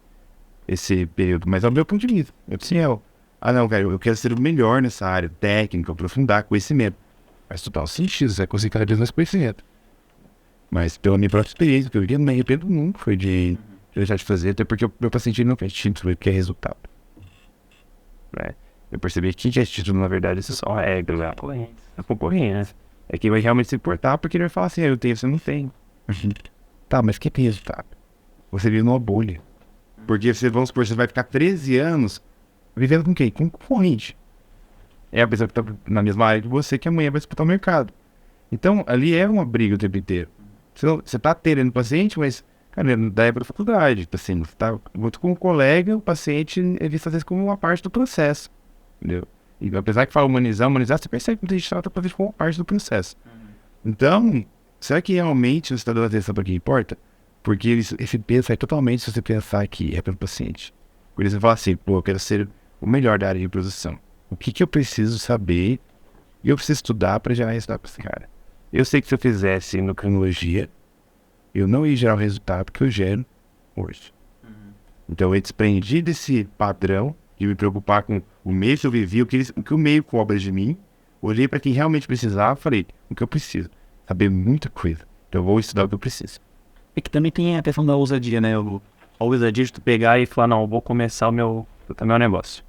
período, mas é o meu ponto de vista. Eu disse, não, cara, eu quero ser o melhor nessa área, técnica, aprofundar conhecimento. Faz total sentido, você vai conseguir cada vez mais conhecimento. Mas pela minha própria experiência, que eu me arrependo nunca, foi de deixar de fazer, até porque o meu paciente não quer título, ele quer resultado. Né? Eu percebi que quer título, na verdade, isso só é a concorrência. É que vai realmente se importar, porque ele vai falar assim, eu tenho, você não tem. Tá, mas que tem resultado? Você vive numa bolha. Porque vamos supor, você vai ficar 13 anos vivendo com quem? Com concorrente. É a pessoa que está na mesma área que você, que amanhã vai disputar o mercado. Então, ali é uma briga o tempo inteiro. Você está atendendo o paciente, mas, cara, da época da faculdade, assim, você está muito com um colega, o paciente é visto às vezes como uma parte do processo. Entendeu? E apesar que fala humanizar, você percebe que muita gente trata talvez como uma parte do processo. Então, será que realmente você está dando atenção para quem importa? Porque esse peso sai totalmente se você pensar que é pelo paciente. Por isso você fala assim, eu quero ser o melhor da área de reprodução. O que eu preciso saber e eu preciso estudar para gerar resultado para esse cara? Eu sei que se eu fizesse endocrinologia, eu não ia gerar o resultado que eu gero hoje. Então eu desprendi desse padrão de me preocupar com o meio que eu vivi, o que o meio cobra de mim. Olhei para quem realmente precisava e falei, o que eu preciso? Saber muita coisa. Então eu vou estudar o que eu preciso. É que também tem a questão da ousadia, né? A ousadia de tu pegar e falar, não, eu vou começar o meu negócio.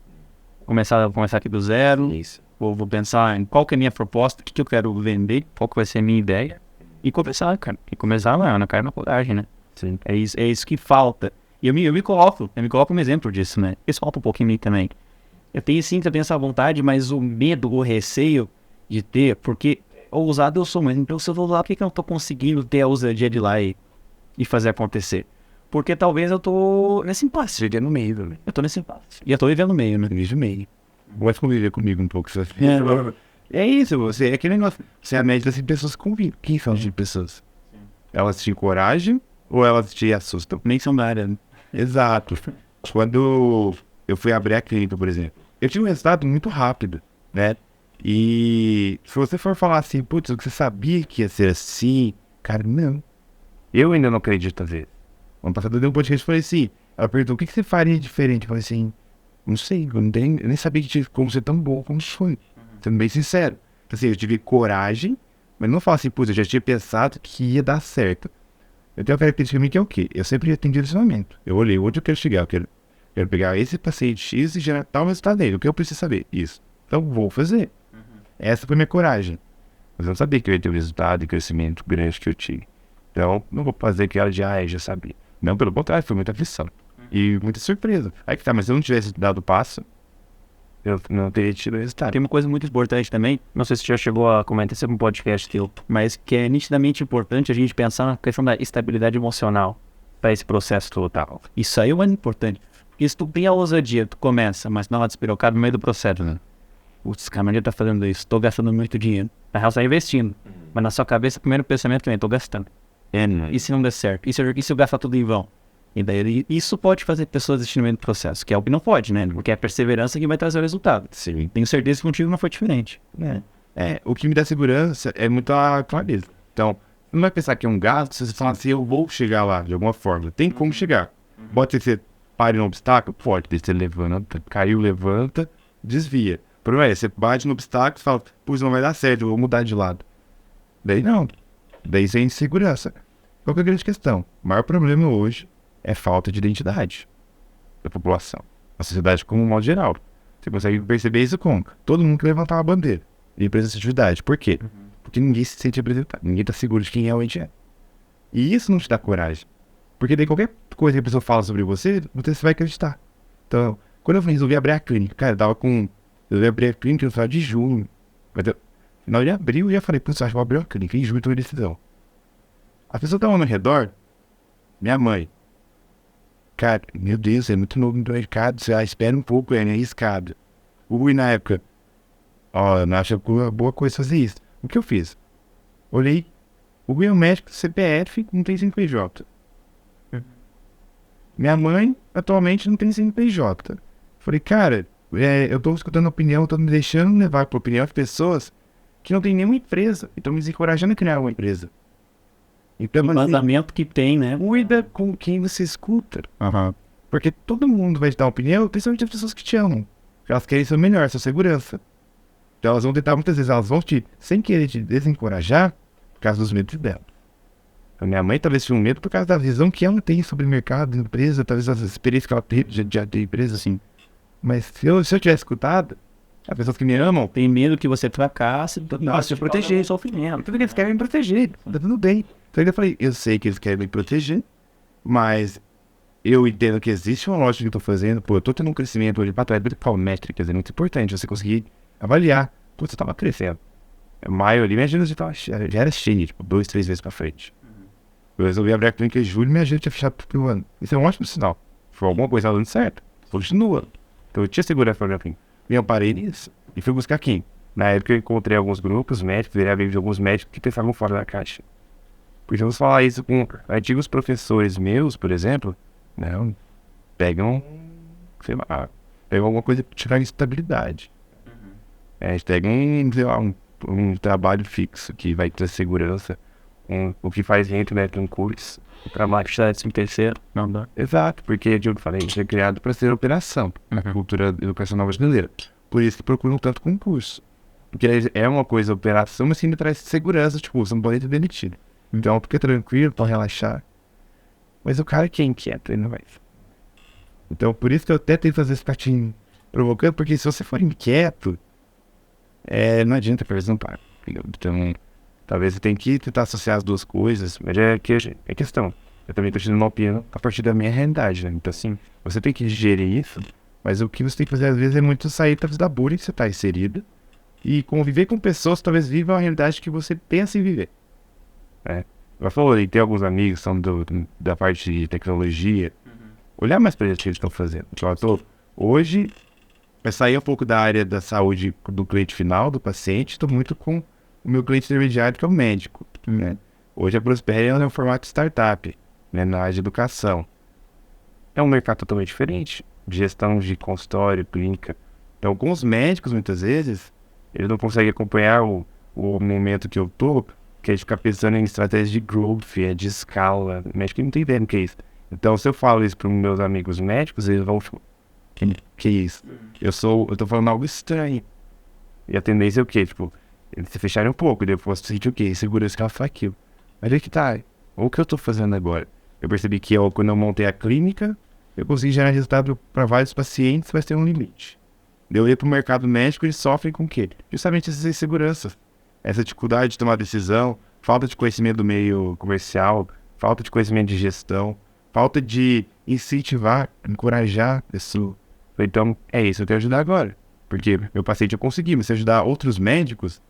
Começar aqui do zero. Isso. Vou pensar em qual que é a minha proposta, o que eu quero vender, qual que vai ser a minha ideia. E começar, cara. E começar, na cara na coragem, né? Sim. É isso que falta. E eu me coloco um exemplo disso, né? Isso falta um pouquinho em mim também. Eu tenho sim também essa vontade, mas o medo, o receio de ter, porque ousado eu sou, mas então se eu vou lá, por que eu não tô conseguindo ter a ousadia de ir lá e fazer acontecer? Porque talvez eu tô nesse impasse. Você no meio, né? Eu tô nesse impasse. E eu tô vivendo no meio, né? Vive no meio. Vai conviver comigo um pouco. É isso, você é aquele negócio. Você é a média das pessoas que convivem. Quem são as pessoas? Elas te encorajam ou elas te assustam? Nem são da área, né? Exato. Quando eu fui abrir a clínica, por exemplo, eu tive um resultado muito rápido, né? E se você for falar assim, putz, você sabia que ia ser assim? Cara, não. Eu ainda não acredito, às vezes. Ano passado eu dei um podcast e falei assim, ela perguntou, o que você faria diferente? Eu falei assim, não sei, eu nem sabia que tinha como ser tão bom como foi. Sendo bem sincero. Então, assim, eu tive coragem, mas não falo assim, putz, eu já tinha pensado que ia dar certo. Eu tenho uma característica minha que é o quê? Eu sempre tenho direcionamento. Eu olhei, onde eu quero chegar? Eu quero Quero pegar esse paciente X e gerar tal resultado nele. O que eu preciso saber? Isso. Então, vou fazer. Essa foi minha coragem. Mas eu não sabia que eu ia ter o resultado e crescimento grande que eu tive. Então, não vou fazer aquela de, eu já sabia. Não, pelo contrário, foi muita aflição. E muita surpresa. Aí que tá, mas se eu não tivesse dado o passo, eu não teria tido o resultado. Tem uma coisa muito importante também, não sei se já chegou a comentar isso no podcast teu, mas que é nitidamente importante a gente pensar na questão da estabilidade emocional para esse processo total. Isso aí é muito importante. Porque se tu tem a ousadia, tu começa, mas não despirocado no meio do processo, né? Putz, cara, mas ele tá fazendo isso, tô gastando muito dinheiro. Na real, você tá investindo. Mas na sua cabeça, o primeiro pensamento é, tô gastando. E se não der certo? E se eu gastar tudo em vão? E daí, isso pode fazer pessoas desistirem no meio do processo, que é o que não pode, né? Porque é a perseverança que vai trazer o resultado. Sim. Tenho certeza que contigo não foi diferente. O que me dá segurança é muita clareza. Então, não vai pensar que é um gasto, se você fala assim, eu vou chegar lá de alguma forma. Tem como chegar. Pode ser que você pare no obstáculo? Pode. Daí você levanta, caiu, levanta, desvia. O problema é, você bate no obstáculo e fala, não vai dar certo, eu vou mudar de lado. Daí não. Daí você é insegurança. Qual que é a grande questão? O maior problema hoje é falta de identidade da população. A sociedade como um modo geral. Você consegue perceber isso como? Todo mundo quer levantar uma bandeira de representatividade. Por quê? Porque ninguém se sente representado. Ninguém está seguro de quem realmente é. E isso não te dá coragem. Porque daí qualquer coisa que a pessoa fala sobre você, você vai acreditar. Então, quando eu resolvi abrir a clínica, cara, eu ia abrir a clínica no final de junho. Mas no final de abril eu já falei, acho que vou abrir a clínica. Em julho eu tomei decisão. As pessoas estavam ao redor, minha mãe. Cara, meu Deus, é muito novo no mercado, você espera um pouco, é arriscado. O Rui na época, eu não acho uma boa coisa fazer isso. O que eu fiz? Olhei, o Rui é um médico do CPF, não tem CNPJ. Minha mãe, atualmente, não tem CNPJ. Falei, cara, eu tô escutando opinião, tô me deixando levar por opinião de pessoas que não tem nenhuma empresa, e estão me desencorajando a criar uma empresa. Então, O vazamento que tem, né? Cuida com quem você escuta. Porque todo mundo vai te dar uma opinião, principalmente as pessoas que te amam. Elas querem ser o melhor, sua segurança. Então elas vão tentar, muitas vezes, elas vão sem querer te desencorajar, por causa dos medos dela. A minha mãe talvez tinha um medo por causa da visão que ela tem sobre o mercado, empresa, talvez as experiências que ela teve de empresa, assim. Mas se eu tivesse escutado, as pessoas que me amam, Tem medo que você fracasse, se proteger, sofrimento. tudo que eles querem me proteger, tá tudo bem. Então eu falei, eu sei que eles querem me proteger, mas eu entendo que existe uma lógica que eu tô fazendo, eu tô tendo um crescimento hoje, é muito métricas, é muito importante você conseguir avaliar, você tava crescendo. Maio ali, minha agenda já era cheia, 2, 3 vezes pra frente. Eu resolvi abrir a clínica em julho e minha agenda tinha fechado pro ano. Isso é um ótimo sinal. Foi alguma coisa dando certo. Continua. Então eu tinha segurança pra abrir a clínica. E eu parei nisso e fui buscar quem? Na época eu encontrei alguns grupos médicos, virei amigo de alguns médicos que pensavam fora da caixa. Porque vamos falar isso com antigos professores meus, por exemplo, não, pegam alguma coisa para tirar estabilidade. Eles pegam um trabalho fixo que vai ter segurança, o que faz gente, né, um curso. O trabalho que está em terceiro, não dá. Exato, porque, eu falei, foi criado para ser operação, cultura educacional brasileira. Por isso que procuram tanto concurso. Porque é uma coisa, operação, mas ainda traz segurança, você não pode ser demitido. Então, fica tranquilo, pode relaxar. Mas o cara que é inquieto, ele não vai. Então, por isso que eu até tento fazer esse patinho provocando, porque se você for inquieto, não adianta apresentar. Então, talvez você tenha que tentar associar as duas coisas, mas é questão. Eu também estou te dando uma opinião a partir da minha realidade, né? Então, assim, você tem que digerir isso, mas o que você tem que fazer, às vezes, é muito sair talvez da bolha que você está inserida e conviver com pessoas que talvez vivam a realidade que você pensa em viver. Eu falei, tem alguns amigos que são da parte de tecnologia. Olhar mais para eles que eles estão fazendo. Hoje, vai sair um pouco da área da saúde do cliente final, do paciente. Estou muito com o meu cliente intermediário, que é o médico. Né? Hoje a Prosper é um formato startup, né, na área de educação. É um mercado totalmente diferente, de gestão de consultório, clínica. Então, alguns médicos, muitas vezes, eles não conseguem acompanhar o momento que eu estou, que é de ficar pensando em estratégias de growth, de escala. O médico não tem ideia do que é isso. Então, se eu falo isso para os meus amigos médicos, eles vão ficar, que é isso? Eu tô falando algo estranho. E a tendência é o quê? Eles se fecharem um pouco, e depois sentir o quê? Segurança que ela faz aquilo. Mas aí que tá, o que eu tô fazendo agora? Eu percebi que quando eu montei a clínica, eu consegui gerar resultado para vários pacientes, mas tem um limite. Eu ia para o mercado médico, eles sofrem com o quê? Justamente essas inseguranças, essa dificuldade de tomar decisão, falta de conhecimento do meio comercial, falta de conhecimento de gestão, falta de incentivar, encorajar a pessoa. Então, é isso que eu quero ajudar agora. Porque meu paciente eu consegui, mas se eu ajudar outros médicos,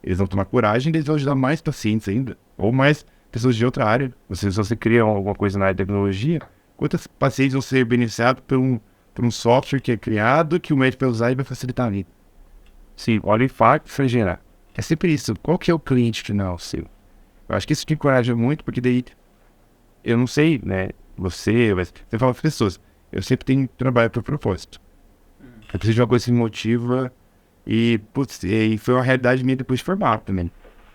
eles vão tomar coragem e eles vão ajudar mais pacientes ainda. Ou mais pessoas de outra área. Se você cria alguma coisa na área de tecnologia, quantos pacientes vão ser beneficiados por um software que é criado, que o médico vai usar e vai facilitar a vida? Sim, olha o impacto que vai gerar. É sempre isso. Qual que é o cliente final seu? Eu acho que isso te encoraja muito, porque daí, eu não sei, né? Você fala para as pessoas, eu sempre tenho trabalho para propósito. Eu preciso de uma coisa que me motiva e, putz, e foi uma realidade minha depois de formar também.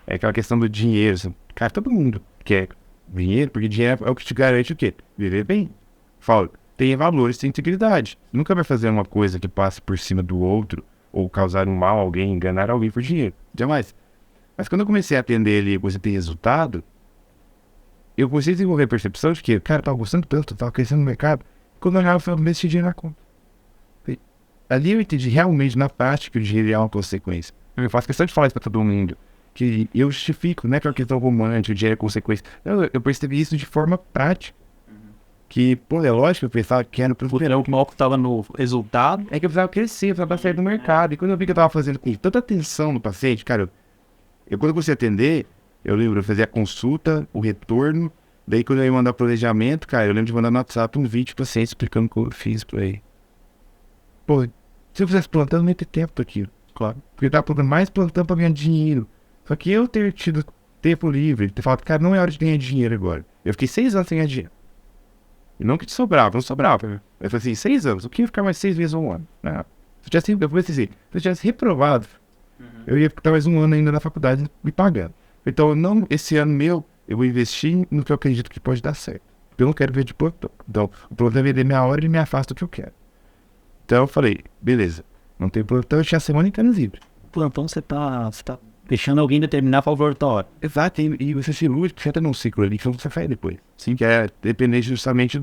É aquela questão do dinheiro. Assim, cara, todo mundo quer dinheiro, porque dinheiro é o que te garante o quê? Viver bem. Fala, tem valores, tem integridade. Nunca vai fazer uma coisa que passe por cima do outro ou causar um mal a alguém, enganar alguém por dinheiro. Jamais. Mas quando eu comecei a atender ele e comecei a ter resultado, eu comecei a desenvolver a percepção de que, cara, eu tava gostando tanto, eu tava crescendo no mercado. Quando eu olhava, eu falei, esse dinheiro na conta. Ali eu entendi realmente, na prática, que o dinheiro é uma consequência. Eu faço questão de falar isso pra todo mundo. Que eu justifico, não é aquela questão romântica, o dinheiro é consequência. Não, eu percebi isso de forma prática. Que, pô, é lógico, eu pensava que era pro verão. O foco estava no resultado. É que eu precisava crescer, eu precisava sair do mercado. E quando eu vi que eu tava fazendo com tanta atenção no paciente, cara, quando eu comecei a atender, eu lembro, eu fazia a consulta, o retorno. Daí quando eu ia mandar o planejamento, cara, eu lembro de mandar no WhatsApp um vídeo pro paciente explicando como eu fiz pra ele. Pô, se eu fizesse plantão, eu não ia ter tempo daquilo. Claro. Porque eu tava plantando mais plantão pra ganhar dinheiro. Só que eu ter tido tempo livre, ter falado, cara, não é hora de ganhar dinheiro agora. Eu fiquei 6 anos sem ganhar dinheiro. E não que sobrava, não sobrava. Eu falei assim, 6 anos, o que ia ficar mais 6 vezes um ano? Não. Se eu tivesse reprovado, eu ia ficar mais um ano ainda na faculdade me pagando. Então, não, esse ano meu, eu vou investir no que eu acredito que pode dar certo. Eu não quero ver de plantão. Então, o plantão vai vender minha hora e ele me afasta do que eu quero. Então, eu falei, beleza, não tem plantão, eu tinha a semana inteira livre. Plantão você tá deixando alguém determinar a favor da hora. Exato, e você se ilude, porque você entra num ciclo ali que você faz depois. Sim, que é dependente justamente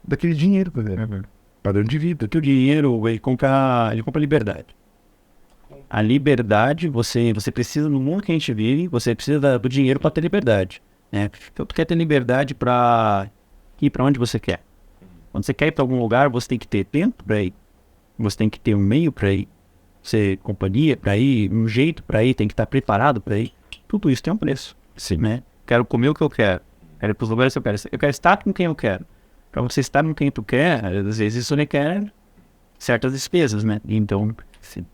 daquele dinheiro, por exemplo. Padrão de vida. Porque o dinheiro, ele compra liberdade. A liberdade, você precisa, no mundo que a gente vive, você precisa do dinheiro para ter liberdade. Né? Então, tu quer ter liberdade para ir para onde você quer. Quando você quer ir para algum lugar, você tem que ter tempo para ir. Você tem que ter um meio para ir. Você companhia para ir, um jeito para ir, tem que estar preparado para ir. Tudo isso tem um preço. Sim. Né? Quero comer o que eu quero. Quero ir para os lugares que eu quero. Eu quero estar com quem eu quero. Para você estar com quem tu quer, às vezes isso requer certas despesas, né? Então,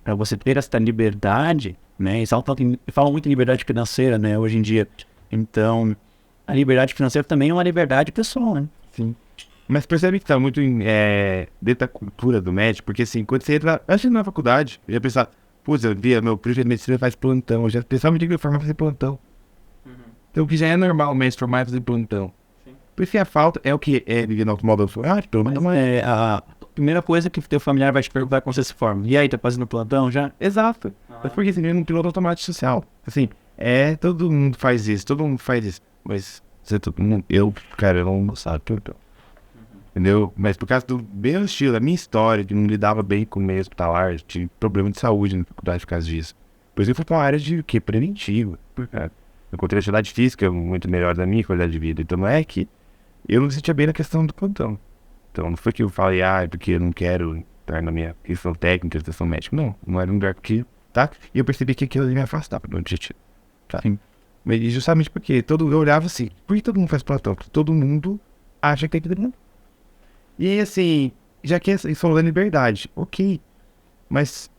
para você ter essa liberdade, né? Eles falam muito em liberdade financeira, né? Hoje em dia. Então, a liberdade financeira também é uma liberdade pessoal, né? Sim. Mas percebe que tá muito dentro da cultura do médico, porque assim, quando você entra, acho que na faculdade, eu ia pensar, putz, eu via, meu primo de medicina faz plantão, eu já pensava de formar fazer plantão. Então, o que já é normal o médico formar e fazer plantão. Sim. Porque a falta é o que é viver no automóvel, a primeira coisa que teu familiar vai te perguntar quando você se forma. E aí, tá fazendo plantão já? Exato. Mas porque assim, um piloto automático social. Assim, todo mundo faz isso, Mas eu não sabe tudo. Entendeu? Mas por causa do meu estilo, da minha história, que não lidava bem com o meio hospitalar, tive problema de saúde na faculdade por causa disso. Por isso eu fui pra uma área de preventivo. Eu encontrei a atividade física muito melhor da minha qualidade de vida. Então não é que eu não me sentia bem na questão do plantão. Então não foi que eu falei, porque eu não quero estar na minha questão técnica, questão médica. Não era um lugar que, tá? E eu percebi que aquilo ia me afastar do meu objetivo. Tá? Sim. Mas justamente porque eu olhava assim, por que todo mundo faz plantão? Porque todo mundo acha que tem que ter plantão. E assim, já que isso falou da liberdade, ok. Mas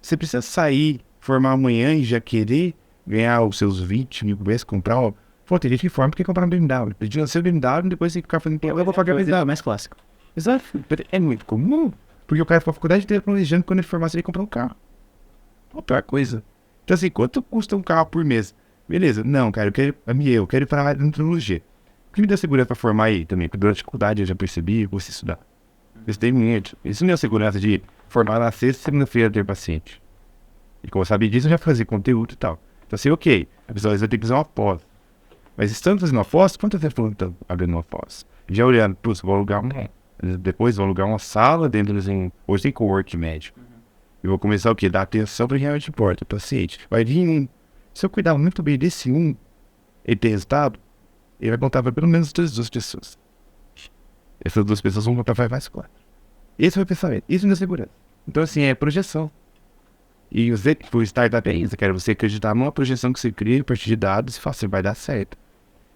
você precisa sair, formar amanhã e já querer ganhar os seus 20 mil por mês, comprar. Pô, tem gente que forma porque quer comprar um BMW. Pediu o seu BMW e depois tem que ficar fazendo. Eu vou pagar o BMW. Mais clássico. Exato. É muito comum. Porque o cara foi à faculdade inteira planejando quando ele formasse ele comprar um carro. A pior coisa. Então assim, quanto custa um carro por mês? Beleza. Não, cara, eu quero ir para a área de odontologia. O que me deu segurança para formar aí também? Porque durante a faculdade eu já percebi, eu vou estudar. Isso tem muito. Isso não é segurança de formar na sexta e segunda-feira ter paciente. E como eu sabia disso, eu já fazia conteúdo e tal. Então assim, ok, a pessoa vai ter que fazer uma pós. Mas estando fazendo uma pós, quanto tempo eu estou abrindo uma pós? Já olhando, putz, vou alugar um. Depois vou alugar uma sala dentro assim, hoje tem cowork médico. Eu vou começar o quê? Dar atenção para o que realmente importa, o paciente. Vai vir se eu cuidar muito bem desse ele ter resultado, ele vai contar para pelo menos 2 pessoas. Essas 2 pessoas vão contar para mais 4. Esse foi o pensamento, isso me dá segurança. Então assim, é projeção. E o startup é isso, cara, você acreditar numa projeção que você cria a partir de dados e fala assim, vai dar certo.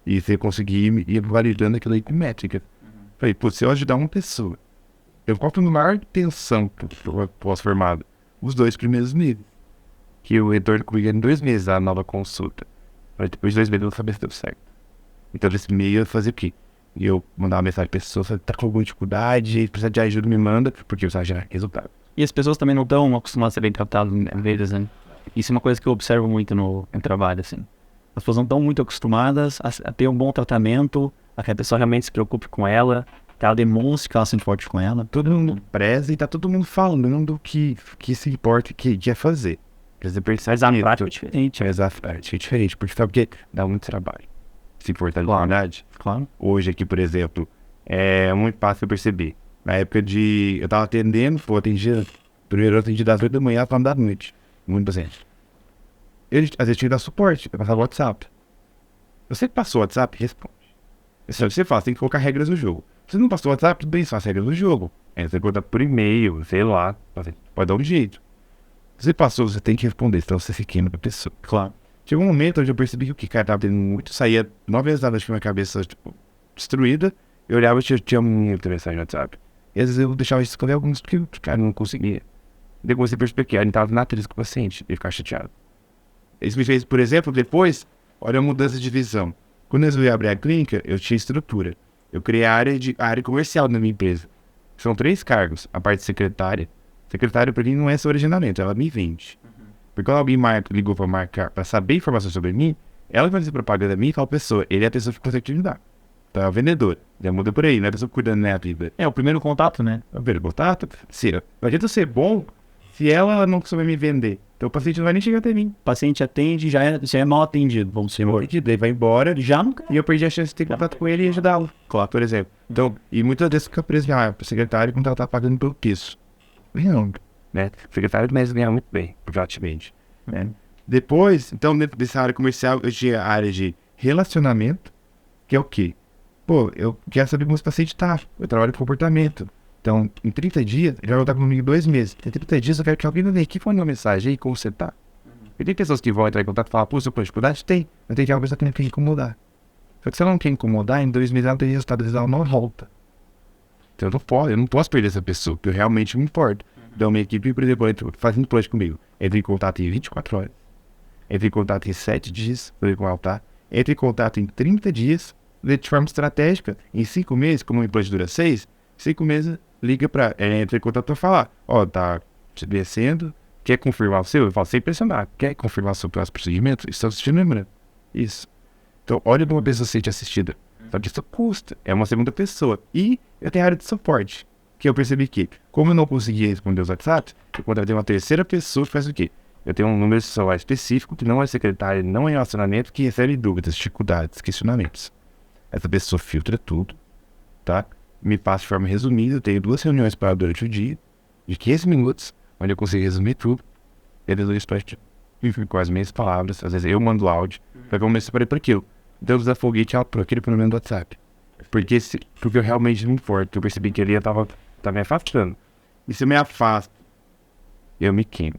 E você conseguir ir validando aquilo aí com métrica. Falei, pô, se eu ajudar uma pessoa, qual foi a maior tensão pós-formado? Os 2 primeiros meses. Que o retorno comigo era em 2 meses, a nova consulta. Mas depois de 2 meses eu não sabia se deu certo. Então nesse meio eu fazia o quê? E eu mandava uma mensagem pra pessoa, se tá com alguma dificuldade, precisa de ajuda, me manda, porque eu precisava gerar resultado. E as pessoas também não estão acostumadas a ser bem tratadas, às vezes, né? Isso é uma coisa que eu observo muito no trabalho, assim. As pessoas não estão muito acostumadas a ter um bom tratamento, a que a pessoa realmente se preocupe com ela, que ela demonstre que ela se importe com ela. Todo mundo preza e tá todo mundo falando do que se importa e que quer fazer. Quer dizer, Mas a prática é diferente. Mas a prática é diferente, porque sabe o quê? Dá muito trabalho. Se importa de verdade. Claro. Hoje aqui, por exemplo, é muito fácil eu perceber. Na época eu tava atendendo, primeiro eu atendi das 8 da manhã às 9 da noite. Muito paciente. Às vezes tinha que dar suporte, eu passava o WhatsApp. Você que passou o WhatsApp, responde. Você faz, tem que colocar regras no jogo. Você não passou o WhatsApp, tudo bem, você faz regras no jogo. Você conta por e-mail, sei lá, pode dar um jeito. Se você passou, você tem que responder, senão você se queima pra pessoa. Claro. Chegou um momento onde eu percebi que o cara tava tendo muito, saía 9 vezes da noite com a minha cabeça, destruída. Eu olhava e tinha muita mensagem no WhatsApp. E às vezes eu deixava de escrever alguns que o cara não conseguia. Daí comecei a perceber que ele estava na atriz com o paciente e ficar chateado. Isso me fez, por exemplo, depois, olha a mudança de visão. Quando eu resolvi abrir a clínica, eu tinha estrutura. Eu criei a área comercial da minha empresa. São 3 cargos. A parte secretária. Secretária, para mim, não é seu originamento, ela me vende. Porque quando alguém ligou para marcar, para saber informação sobre mim, ela vai fazer propaganda a mim e fala, pessoa, ele é a pessoa que consegue te ajudar. Então é o vendedor. Já muda por aí, não é a pessoa cuidando da minha vida. É o primeiro contato, né? É o primeiro contato. Não adianta eu ser bom se ela não souber me vender. Então o paciente não vai nem chegar até mim. O paciente atende, já é mal atendido, vamos dizer. Ele vai embora, Já não. e eu perdi a chance de ter contato com ele e ajudá-lo. Claro, por exemplo. Então, e muitas vezes fica preso pro secretário quando ela tá pagando pelo piso. Não, né? O secretário do médico ganha muito bem, praticamente. Né? Depois, então, dentro dessa área comercial, eu tinha a área de relacionamento, que é o quê? Pô, eu quero saber como esse paciente tá. Eu trabalho com comportamento. Então, em 30 dias, ele vai voltar comigo 2 meses. Em 30 dias, eu quero que alguém da minha equipe mande uma mensagem aí, como você tá. E tem pessoas que vão entrar em contato e falar, pô, você tem dificuldade? Tem. Mas tem que uma pessoa que não quer incomodar. Só que se ela não quer incomodar, em 2 meses ela não tem resultado, às vezes ela não volta. Então eu não posso perder essa pessoa, porque eu realmente me importo. Então, minha equipe, por exemplo, fazendo plano comigo, entra em contato em 24 horas. Entra em contato em 7 dias, pra ver como ela tá. Entra em contato em 30 dias, de forma estratégica. Em 5 meses, como o implante dura 6, 5 meses, liga entra em contato pra falar, tá te descendo, quer confirmar o seu? Eu falo, sem pressionar, quer confirmar o seu próximo procedimento? Estou assistindo, lembrando. Isso. Então, olha de uma pessoa ser assistida. Só que isso custa, é uma segunda pessoa. E eu tenho a área de suporte, que eu percebi que, como eu não conseguia responder os WhatsApp, eu contratei uma terceira pessoa que faz o quê? Eu tenho um número de celular específico, que não é secretário, não é relacionamento, que recebe dúvidas, dificuldades, questionamentos. Essa pessoa filtra tudo, tá? Me passa de forma resumida, eu tenho 2 reuniões para durante o dia, de 15 minutos, onde eu consigo resumir tudo. E resolver isso com as minhas palavras, às vezes eu mando áudio, para que eu me separei para aquilo. Então eu desafoguei por aquele problema do WhatsApp. Porque eu realmente me importo, eu percebi que ele tá me afastando. E se eu me afasto, eu me queimo.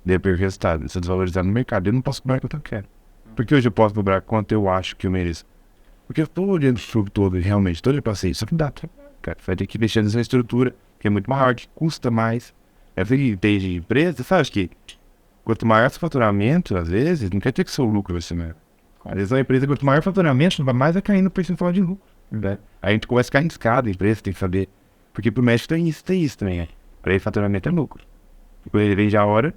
Daí eu perco o resultado, se eu desvalorizar no mercado, eu não posso cobrar quanto eu quero. Porque hoje eu posso cobrar quanto eu acho que eu mereço. Porque eu tô olhando o jogo todo, realmente, todo eu passei, só que não dá, cara. Vai ter que mexer nessa estrutura, que é muito maior, que custa mais. É desde empresa, sabe que quanto maior seu faturamento, às vezes, não quer dizer que seu lucro vai ser maior. Às vezes a empresa, quanto maior o faturamento, mais vai caindo o percentual de lucro. Né? Aí a gente começa a ficar arriscado, a empresa tem que saber. Porque pro médico tem isso também, né? Para ele, faturamento é lucro. E quando ele vende a hora,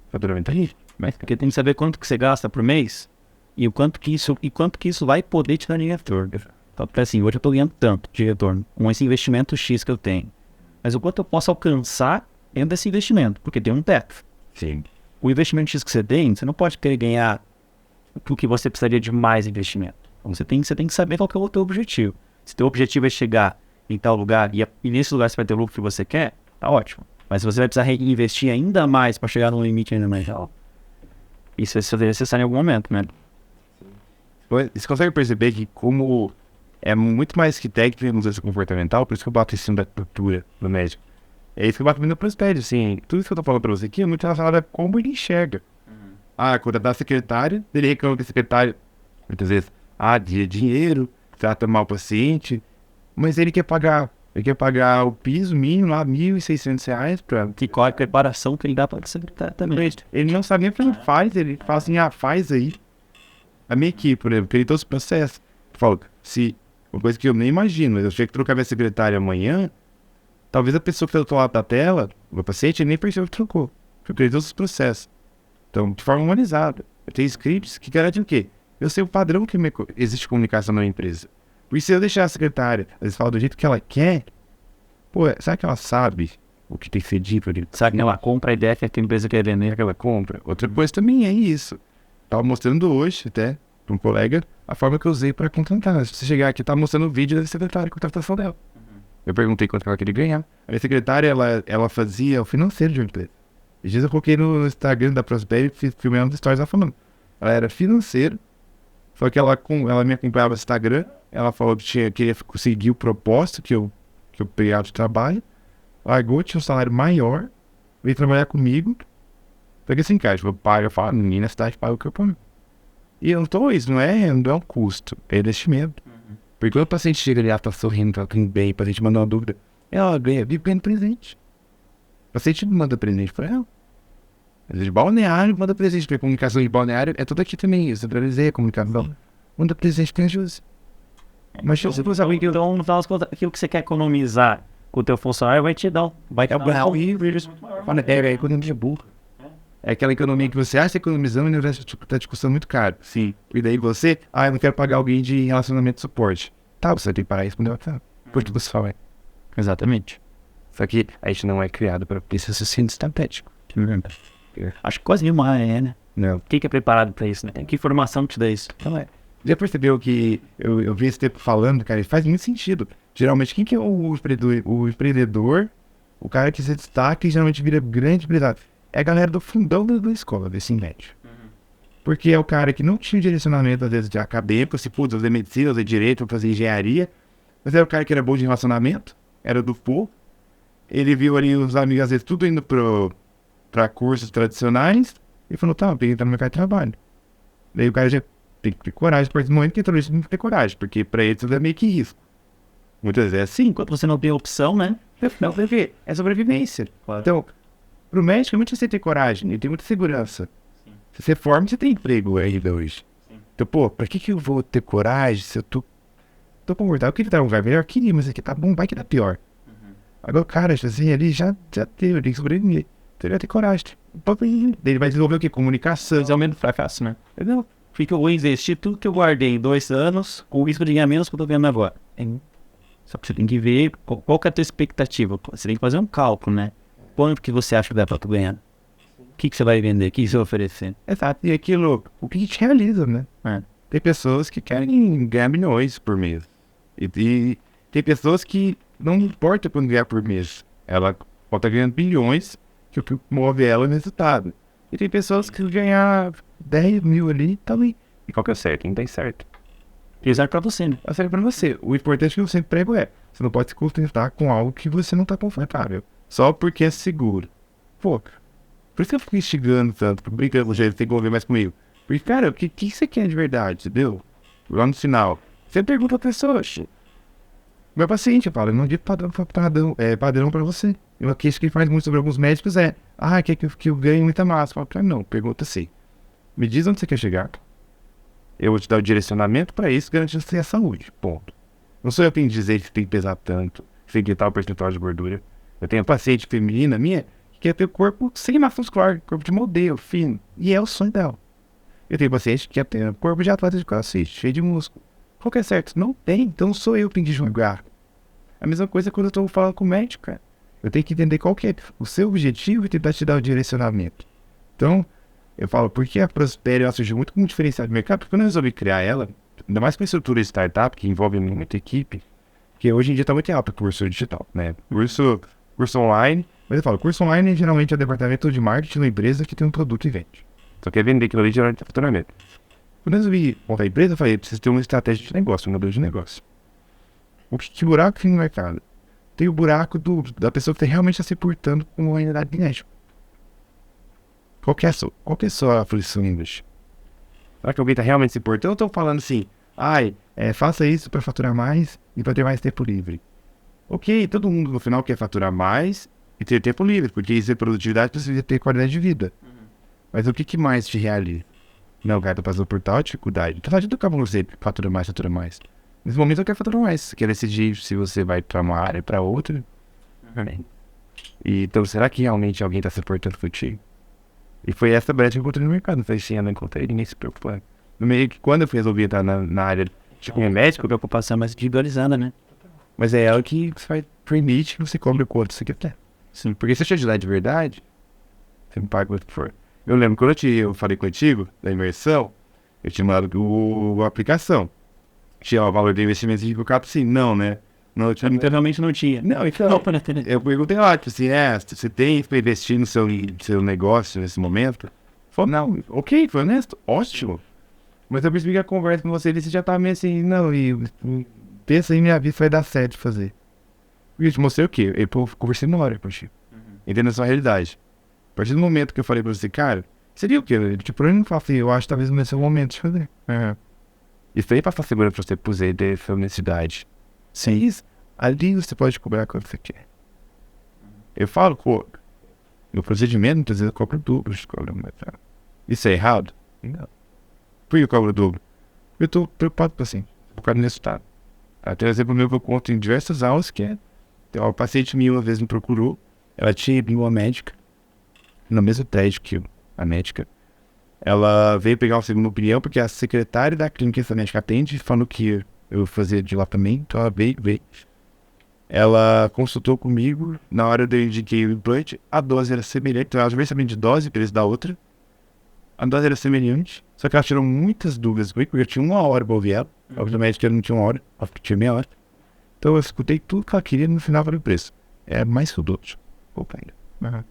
faturamento é isso. Mas porque tem que saber quanto que você gasta por mês e quanto que isso vai poder te dar de retorno. Então, assim, hoje eu estou ganhando tanto de retorno com esse investimento X que eu tenho. Mas o quanto eu posso alcançar dentro desse investimento, porque tem um teto. Sim. O investimento X que você tem, você não pode querer ganhar o que você precisaria de mais investimento. Então, você tem que saber qual que é o teu objetivo. Se teu objetivo é chegar em tal lugar e nesse lugar você vai ter o lucro que você quer, tá ótimo. Mas você vai precisar reinvestir ainda mais para chegar num limite ainda mais alto. Isso vai ser necessário em algum momento, né? Você consegue perceber que como é muito mais que técnica e mudança comportamental, por isso que eu bato em cima da cultura do médico. É isso que eu bato no prospecto, assim. Tudo isso que eu tô falando pra você aqui é muito relacionado a como ele enxerga. Quando dá a secretária, ele reclama que a secretária, muitas vezes, dinheiro, trata mal o paciente, mas ele quer pagar o piso mínimo lá, R$ 1.600 pra... E qual é a preparação que ele dá para secretário também. Ele não sabe nem o que ele faz, ele fala assim, faz aí. A minha equipe, por exemplo, tem todo esse processo. Eu falo, uma coisa que eu nem imagino, mas eu chego que trocar minha secretária amanhã, talvez a pessoa que está do outro lado da tela, o meu paciente, ele nem percebeu que trocou. Eu criei todos os processos. Então, de forma humanizada. Eu tenho scripts que garantem o quê? Eu sei o padrão que existe comunicação na minha empresa. Porque se eu deixar a secretária, às vezes fala do jeito que ela quer, será que ela sabe o que tem que ser dito ali? Sabe que ela compra a ideia que a empresa quer vender. Será que ela compra? Outra coisa também é isso. Estava mostrando hoje, até, para um colega, a forma que eu usei para contratar. Se você chegar aqui, tá mostrando o vídeo da secretária, a contratação dela. Eu perguntei quanto ela queria ganhar. A minha secretária, ela fazia o financeiro de uma empresa. E dias eu coloquei no Instagram da Prosper e filmei umas stories ela falando. Ela era financeira, só que ela me acompanhava no Instagram. Ela falou que queria conseguir o propósito que eu pegava de trabalho. Largou, tinha um salário maior, veio trabalhar comigo. Só que assim, cara, meu pai, eu falo, ninguém na cidade paga o que eu pago. E eu não tô, isso não é um custo, é investimento. Porque quando o paciente chega ali, ela tá sorrindo, ela tem bem, o paciente manda uma dúvida, ela vive ganhando presente. O paciente não manda presente pra ela. Às vezes, balneário manda presente, porque a comunicação de balneário é tudo aqui também, eu centralizei a comunicação. Manda presente pra José. Mas se você sabe que Então, no final das contas, aquilo que você quer economizar com o teu funcionário vai te dar é economia burra. É aquela economia que você acha economizando e o resto tá te custando muito caro. Sim. E daí você, eu não quero pagar alguém de relacionamento de suporte. Tá, você tem que parar isso no WhatsApp. Porque você fala, Exatamente. Só que a gente não é criado para isso sendo estratégico. Acho que quase nenhuma área né? Não. Quem que é preparado pra isso, né? Que informação te dá isso? Então já percebeu que eu vi esse tempo falando, cara, e faz muito sentido. Geralmente, quem que é o empreendedor, o cara que se destaca e geralmente vira grande empresário? É a galera do fundão da escola, desse médio. Porque é o cara que não tinha direcionamento, às vezes, de acadêmico, se pôde fazer medicina, fazer direito, fazer engenharia. Mas era o cara que era bom de relacionamento, era do povo. Ele viu ali os amigos, às vezes, tudo indo pra cursos tradicionais. E falou, tem que entrar no mercado de trabalho. Daí o cara já tem que ter coragem, a partir do momento que entrou nisso, tem que ter coragem. Porque pra ele tudo é meio que risco. Muitas vezes é assim. Enquanto você não tem opção, né? Não, é sobrevivência. Claro. Então, pro médico é muito você ter coragem, ele tem muita segurança. Sim. Se você forma, você tem emprego ainda hoje. Sim. Então, pra que eu vou ter coragem se eu tô confortável? Eu queria dar um lugar melhor, queria, mas aqui tá bom, vai que dá pior. Agora o cara, assim, ele já teve, ele tem que sobreviver. Então ele vai ter coragem. Ele vai desenvolver o quê? Comunicação. É o medo do fracasso, né? Não. Porque eu vou investir tudo que eu guardei em 2 anos, com o risco de ganhar menos que eu tô ganhando agora. Só que você tem que ver qual que é a tua expectativa. Você tem que fazer um cálculo, né? Quanto que você acha que dá pra tu ganhar? O que você vai vender? O que você vai oferecer? Exato. E aquilo, o que a gente realiza, né? Tem pessoas que querem ganhar milhões por mês. E tem pessoas que não importa quando ganhar por mês. Ela pode estar ganhando bilhões, que o que move ela é o resultado. E tem pessoas que ganhar 10 mil ali, tá ali. E qual que é o certo? Não tem certo. E serve pra você, né? Serve pra você. O importante que eu sempre prego você não pode se contentar com algo que você não tá confortável. Só porque é seguro. Por isso que eu fico instigando tanto, brincando com gente, tem que conviver mais comigo. Porque, cara, o que você quer de verdade, entendeu? Lá no final, você pergunta a pessoa, meu paciente, eu falo, eu não digo padrão pra você. Uma queixa que ele faz muito sobre alguns médicos quer que eu ganhe muita massa. Eu falo, não, pergunta assim, me diz onde você quer chegar. Eu vou te dar o direcionamento pra isso, garantindo você a saúde, ponto. Não sou eu que tenho que dizer que tem que pesar tanto, que tem que ter tal percentual de gordura. Eu tenho uma paciente feminina minha que quer ter o corpo sem massa muscular, corpo de modelo, fino, e é o sonho dela. Eu tenho paciente que quer ter o corpo de atleta de crossfit, cheio de músculo. Qual que é certo? Não tem, então sou eu que tenho que julgar. A mesma coisa quando eu estou falando com o médico, cara. Eu tenho que entender qual que é o seu objetivo e tentar te dar o direcionamento. Então, eu falo, por que a Prospera ela surgiu muito como diferencial de mercado? Porque quando eu resolvi criar ela, ainda mais com a estrutura de startup, que envolve muita equipe, Porque hoje em dia tá muito alto o curso digital, né? Curso online. Mas eu falo, curso online geralmente é o departamento de marketing da empresa que tem um produto e vende. Só quer vender aquilo ali geralmente é faturamento. Quando eu resolvi montar a empresa, eu falei, preciso ter uma estratégia de negócio, um modelo de negócio. Que buraco tem no mercado? Tem o buraco da pessoa que realmente está se portando com uma unidade de médico. Qual que é a sua aflição hoje? Será que alguém está realmente se portando ou estão falando assim, faça isso para faturar mais e para ter mais tempo livre? Ok, todo mundo no final quer faturar mais e ter tempo livre, porque isso é produtividade, precisa ter qualidade de vida. Mas o que mais te realiza? Não, cara, tô passando por tal dificuldade. Então, não acaba você fatura mais. Nesse momento eu quero faturar mais. Você quer decidir se você vai para uma área ou para outra. E, então, será que realmente alguém está se portando contigo? E foi essa brecha que eu encontrei no mercado. Não sei se eu não encontrei, ninguém se preocupa. No meio que quando eu resolvi entrar na área de médico, A preocupação é mais individualizada, né? mas é ela que permite que você cobre o quanto você quer. Sim. Porque se eu te ajudar de verdade, você me paga o que for. Eu lembro quando eu falei contigo da imersão, eu tinha mandado a aplicação. Tinha o valor do investimento divulgado, assim, não, né? Não, tinha, Então realmente não tinha. não, então, eu perguntei lá, tipo assim, você tem para investir no seu negócio nesse momento? Falou, não, ok, foi honesto, ótimo. Mas eu percebi que a conversa com você já tava meio assim, não, pensa em minha vida, vai dar certo de fazer. E eu te mostrei o quê? Eu conversei uma hora contigo, entendendo a sua realidade. A partir do momento que eu falei pra você, cara, seria o quê? Tipo, eu não falo assim, eu acho que talvez não seja o momento de fazer. Isso aí passa segura pra você poder ter essa honestidade. Sem isso, ali você pode cobrar quanto você quer. Eu falo, no procedimento, muitas vezes eu cobro o dobro de cobra. Isso é errado? Não. Por que eu cobro o dobro? Eu tô preocupado com assim, por causa do resultado. Até um exemplo meu que eu conto em diversas aulas, que é, uma paciente minha uma vez me procurou, ela tinha uma médica, no mesmo prédio que a médica. Ela veio pegar uma segunda opinião, porque a secretária da clínica que essa médica atende falou que eu fazia de lá também, então ela veio. Ela consultou comigo, na hora eu indiquei o implante, a dose era semelhante, então ela já veio sabendo de dose, preço da outra. A dose era semelhante, só que ela tirou muitas dúvidas comigo, porque eu tinha 1 hora pra ouvir ela, a outra médica não tinha 1 hora, ela tinha meia hora. Então eu escutei tudo que ela queria e no final falei o preço. É mais que o dobro. Opa, ainda.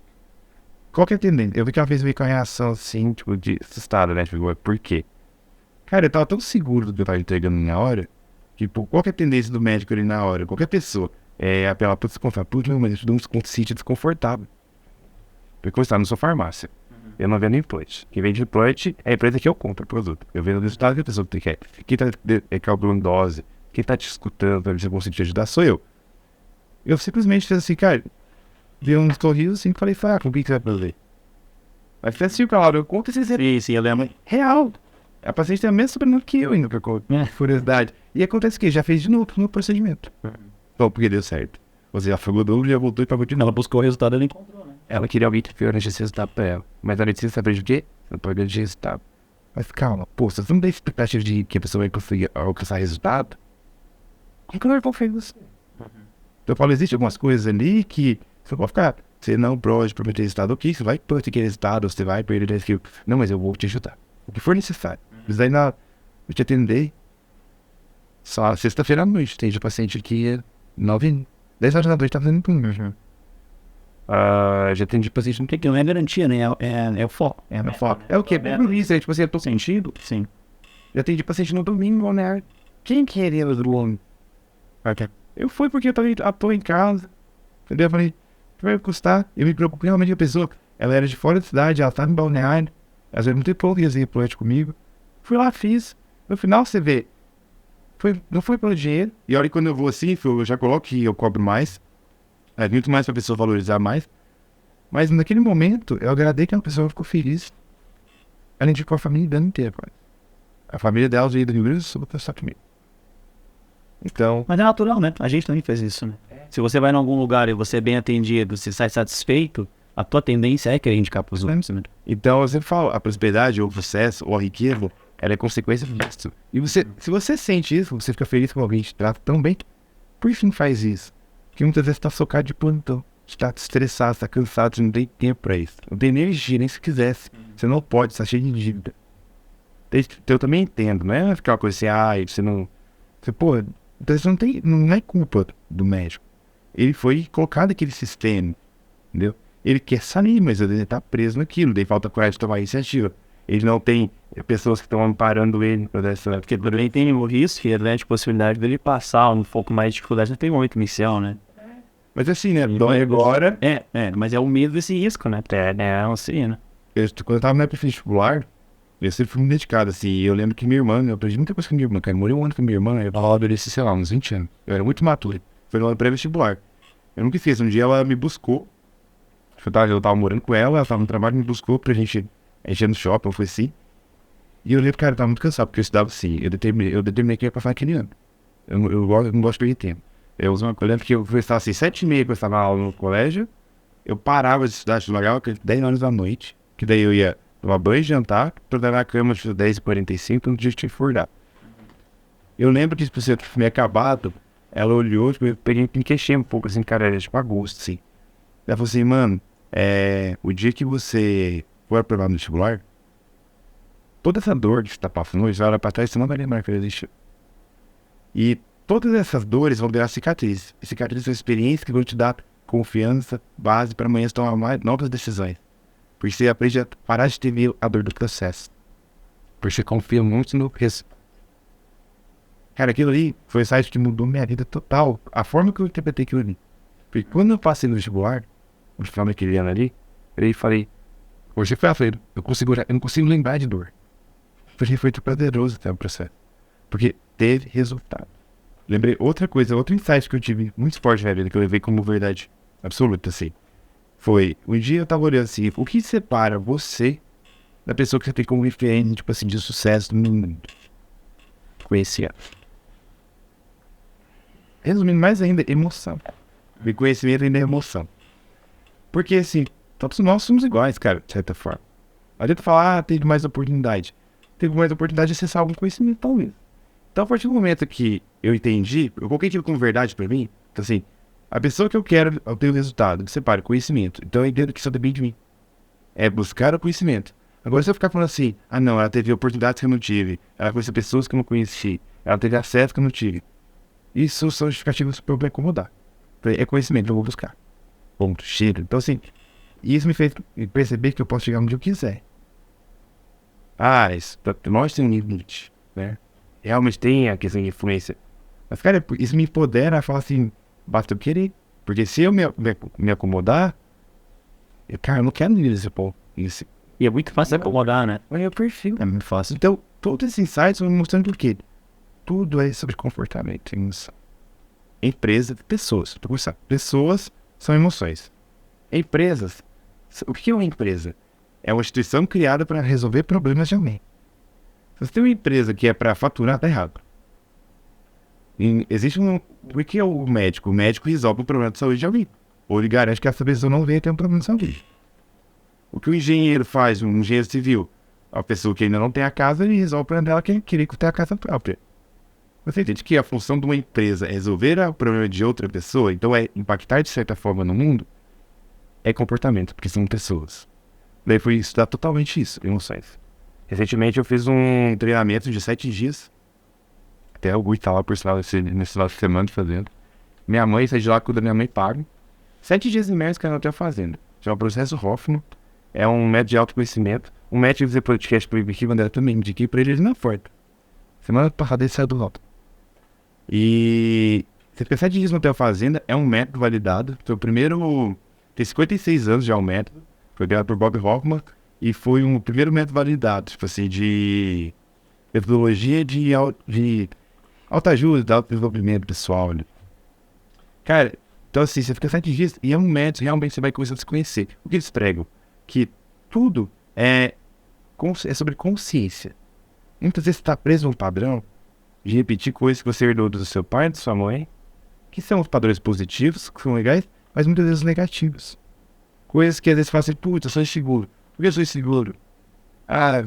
Qual que é a tendência? Eu vi que uma vez veio com a reação assim, tipo, de assustado, né? Tipo, por quê? Cara, eu tava tão seguro do que eu tava entregando na hora, tipo, qual que é a tendência do médico ali na hora? Qualquer pessoa apelar pra desconfortável. Putz, mas eu te dou um sítio desconfortável. Porque eu estava na sua farmácia. Eu não vendo implante. Quem vende implante é a empresa que eu compro o produto. Eu vendo o resultado que a pessoa quer. Quem tá calculando dose, quem tá te escutando pra ver se eu consigo te ajudar sou eu. Eu simplesmente fiz assim, cara, dei um sorriso assim e falei, com o que você vai fazer? Mas foi assim pra lá, eu conto esses Sim, eu lembro. real. A paciente tem a mesma sobrenome que eu ainda, por curiosidade. E acontece que já fez de novo no procedimento. Bom, porque deu certo. Você já falou do já voltou e pagou de novo. Ela buscou o resultado, ela encontrou, né? Ela queria alguém que fez esse resultado pra ela. Mas a medicina sabe de quê? Você não pode garantir resultado. Mas calma, pô, você não tem expectativa de que a pessoa vai conseguir alcançar resultado? Como que ela vai confiar em você? Então eu falo, existe algumas coisas ali que você pode ficar. Você não pode prometer resultado, ok? Você vai ter aquele resultado, você vai perder aquilo. Não, mas eu vou te ajudar. O que for necessário. Mas aí eu te atender. Só sexta-feira à noite. Tem um paciente aqui, 10 horas da noite, tá fazendo tudo mesmo. Já tem de paciente. Porque não é garantia, né? É o foco. É o foco. É o quê? Isso aí, tipo assim, eu tô Sentido? Sim. já tem de paciente no domingo, né? Quem queria do homem? Eu fui porque eu tô em casa. Entendeu? Eu falei, vai custar. Eu me preocupo realmente com a pessoa. Ela era de fora da cidade, ela tava em Balneário. Às vezes não tem pronto, ia implante comigo. Fui lá, fiz. No final você vê. Não foi pelo dinheiro. E olha, quando eu vou assim, eu já coloco que eu cobro mais. É muito mais pra pessoa valorizar mais. Mas naquele momento, eu agradei que a pessoa ficou feliz. Ela indicou a família dela inteira, quase. A família dela veio do Rio Grande do Sul pra estar comigo. Então, Mas é natural, né? A gente também fez isso, né? Se você vai em algum lugar e você é bem atendido, você sai satisfeito, a tua tendência é querer indicar pros outros, né? eu sempre falo, a prosperidade, ou o sucesso, ou a riqueza, ela é consequência disso. E se você sente isso, você fica feliz com alguém que te trata tão bem, por fim faz isso. Porque muitas vezes tá socado de plantão, está estressado, está cansado, você não tem tempo pra isso. Não tem energia, nem se quisesse. Você não pode, você tá cheio de dívida. Eu também entendo, não é ficar uma coisa assim, você não... Você, Então isso não é culpa do médico. Ele foi colocado naquele sistema, entendeu? Ele quer sair, mas ele tá preso naquilo, daí falta coragem de tomar iniciativa. Ele não tem pessoas que estão amparando ele para essa... Porque também tem o risco e a grande possibilidade dele passar um pouco mais de dificuldade no momento inicial, né? Mas assim, né? Dói agora. Mas é o medo desse risco, né? Assim, né? Quando eu tava na época vestibular, eu sempre fui muito dedicado, assim. E eu lembro que minha irmã, eu aprendi muita coisa com minha irmã, cara. Eu morei um ano com minha irmã, eu tava desse, sei lá, uns 20 anos. Eu era muito maturo. Foi no ano pré-vestibular. Eu nunca fiz. Um dia ela me buscou. Eu tava morando com ela tava no trabalho, me buscou pra gente ir no shopping, eu fui assim. E eu lembro, cara, eu tava muito cansado, porque eu estudava assim. Eu determinei que ia passar aquele ano. Eu não gosto de perder tempo. Eu lembro que eu estava assim, 7h30 que eu estava na aula no colégio. Eu parava de estudar, largava 10 horas da noite. Que daí eu ia tomar banho e jantar, pra dar na cama às 10h45, no dia que tinha que acordar. Eu lembro que, tipo, você meio acabado, ela olhou, tipo, eu peguei me queixei um pouco, assim, cara, era tipo agosto, assim. Ela falou assim, mano, o dia que você for aprovado no vestibular, toda essa dor que você tá passando hoje, olha pra trás, você não vai lembrar que ela existiu. E todas essas dores vão virar cicatrizes. E cicatrizes são experiências que vão te dar confiança, base para amanhã você tomar novas decisões. Porque você aprende a parar de ter medo a dor do processo. Porque você confia muito no resultado. Cara, aquilo ali foi um site que mudou minha vida total. A forma que eu interpretei aquilo ali. Porque quando eu passei no vestibular, no final daquele ano ali, eu falei, hoje foi a feira, eu não consigo lembrar de dor. Porque foi muito prazeroso até o processo. Porque teve resultado. Lembrei outra coisa, outro insight que eu tive muito forte na minha vida, que eu levei como verdade absoluta, assim. Foi, um dia eu tava olhando assim, o que separa você da pessoa que você tem como referência, tipo assim, de sucesso no mundo? Conhecer. Resumindo mais ainda, emoção. E conhecimento ainda é emoção. Porque assim, todos nós somos iguais, cara, de certa forma. Não adianta falar, teve mais oportunidade. Teve mais oportunidade de acessar algum conhecimento, talvez. Então, a partir do momento que eu entendi, eu coloquei aquilo como verdade pra mim, então assim, a pessoa que eu quero obter o resultado, que separa conhecimento. Então eu entendo que isso depende de mim. É buscar o conhecimento. Agora, se eu ficar falando assim, não, ela teve oportunidades que eu não tive, ela conheceu pessoas que eu não conheci, ela teve acesso que eu não tive. Isso são justificativas para eu me acomodar. É conhecimento, eu vou buscar. Ponto, cheiro. Então assim, isso me fez perceber que eu posso chegar onde eu quiser. Nós temos um limite, né? Realmente tem a questão de influência. Mas, cara, isso me empodera a falar assim, basta eu querer. Porque se eu me acomodar, eu não quero ir nesse ponto. E é muito fácil acomodar, né? É perfil. É muito fácil. Então, todos esses insights vão me mostrando por quê. Tudo é sobre comportamento. Empresa, pessoas. Pra começar, pessoas são emoções. Empresas. O que é uma empresa? É uma instituição criada para resolver problemas de alguém. Se você tem uma empresa que é para faturar, tá errado. Existe o que é o médico? O médico resolve o problema de saúde de alguém. Ou ele garante que essa pessoa não venha ter um problema de saúde. O que o engenheiro faz, um engenheiro civil? A pessoa que ainda não tem a casa, ele resolve o problema dela que queria ter a casa própria. Você entende que a função de uma empresa é resolver o problema de outra pessoa, então é impactar de certa forma no mundo, é comportamento, porque são pessoas. Daí fui estudar totalmente isso, emoções. Recentemente eu fiz um treinamento de 7 dias. Até o Gui tá lá por sinal nesse final de semana fazendo. Minha mãe sai de lá, cuida da minha mãe, paga. 7 dias imersos que ela não tá fazendo. Chama Processo Hoffman. É um método de autoconhecimento. Um método que fazer podcast pro Ibiqui, Vandera também indiquei pra ele na porta. Semana passada ele saiu do loto. E você fica 7 dias no Hotel Fazenda, é um método validado. Foi o primeiro. Tem 56 anos já o método. Foi criado por Bob Hoffman. E foi o primeiro método validado, tipo assim, de metodologia de autoajuda, de autodesenvolvimento pessoal. Né? Cara, então assim, você fica 7 dias e é um método, realmente você vai começando a se conhecer. O que eles pregam? Que tudo é sobre consciência. Muitas vezes você está preso a um padrão de repetir coisas que você herdou do seu pai e da sua mãe, que são os padrões positivos, que são legais, mas muitas vezes negativos. Coisas que às vezes você fala assim, putz, eu sou inseguro. Por que eu sou inseguro?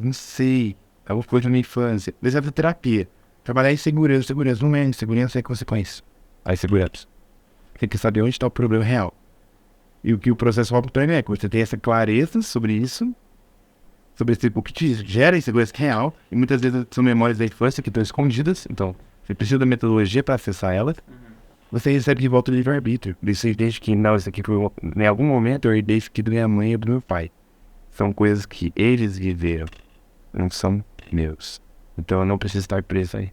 Não sei. Alguma coisa da minha infância. Às vezes é terapia. Trabalhar em segurança. Segurança não é insegurança, é consequência. A insegurança. Você tem que saber onde está o problema real. E o que o processo Hoffman treina é que você tem essa clareza sobre isso, sobre o que te gera insegurança real, e muitas vezes são memórias da infância que estão escondidas. Então, Você precisa da metodologia para acessar elas. Você recebe de volta o livre-arbítrio. Você entende que, não, isso aqui foi... Em algum momento eu herdei isso aqui da minha mãe ou do meu pai. São coisas que eles viveram. Não são meus. Então eu não preciso estar preso aí.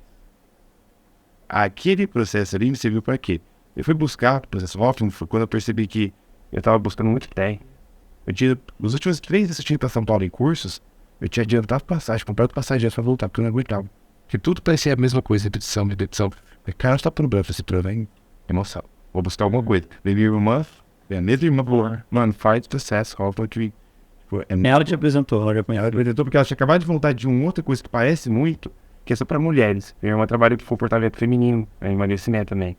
Aquele processo ali me serviu para quê? Eu fui buscar o processo Hoffman, foi quando eu percebi que eu estava buscando muito tempo. Os últimos 3 vezes que eu tinha ido para São Paulo em cursos, eu tinha adiantado passagem, comprado passagem para voltar, porque eu não aguentava. Porque tudo parecia a mesma coisa, repetição. Mas, cara, você tá problema esse problema, hein? Emoção. Vou buscar alguma coisa. Veio minha irmã, a mesma irmã falou, mano, faz o processo Hoffman que... Ela te apresentou, Ela apresentou porque ela tinha acabado de voltar de uma outra coisa que parece muito, que é só para mulheres. Minha irmã trabalha com comportamento feminino, emagrecimento também.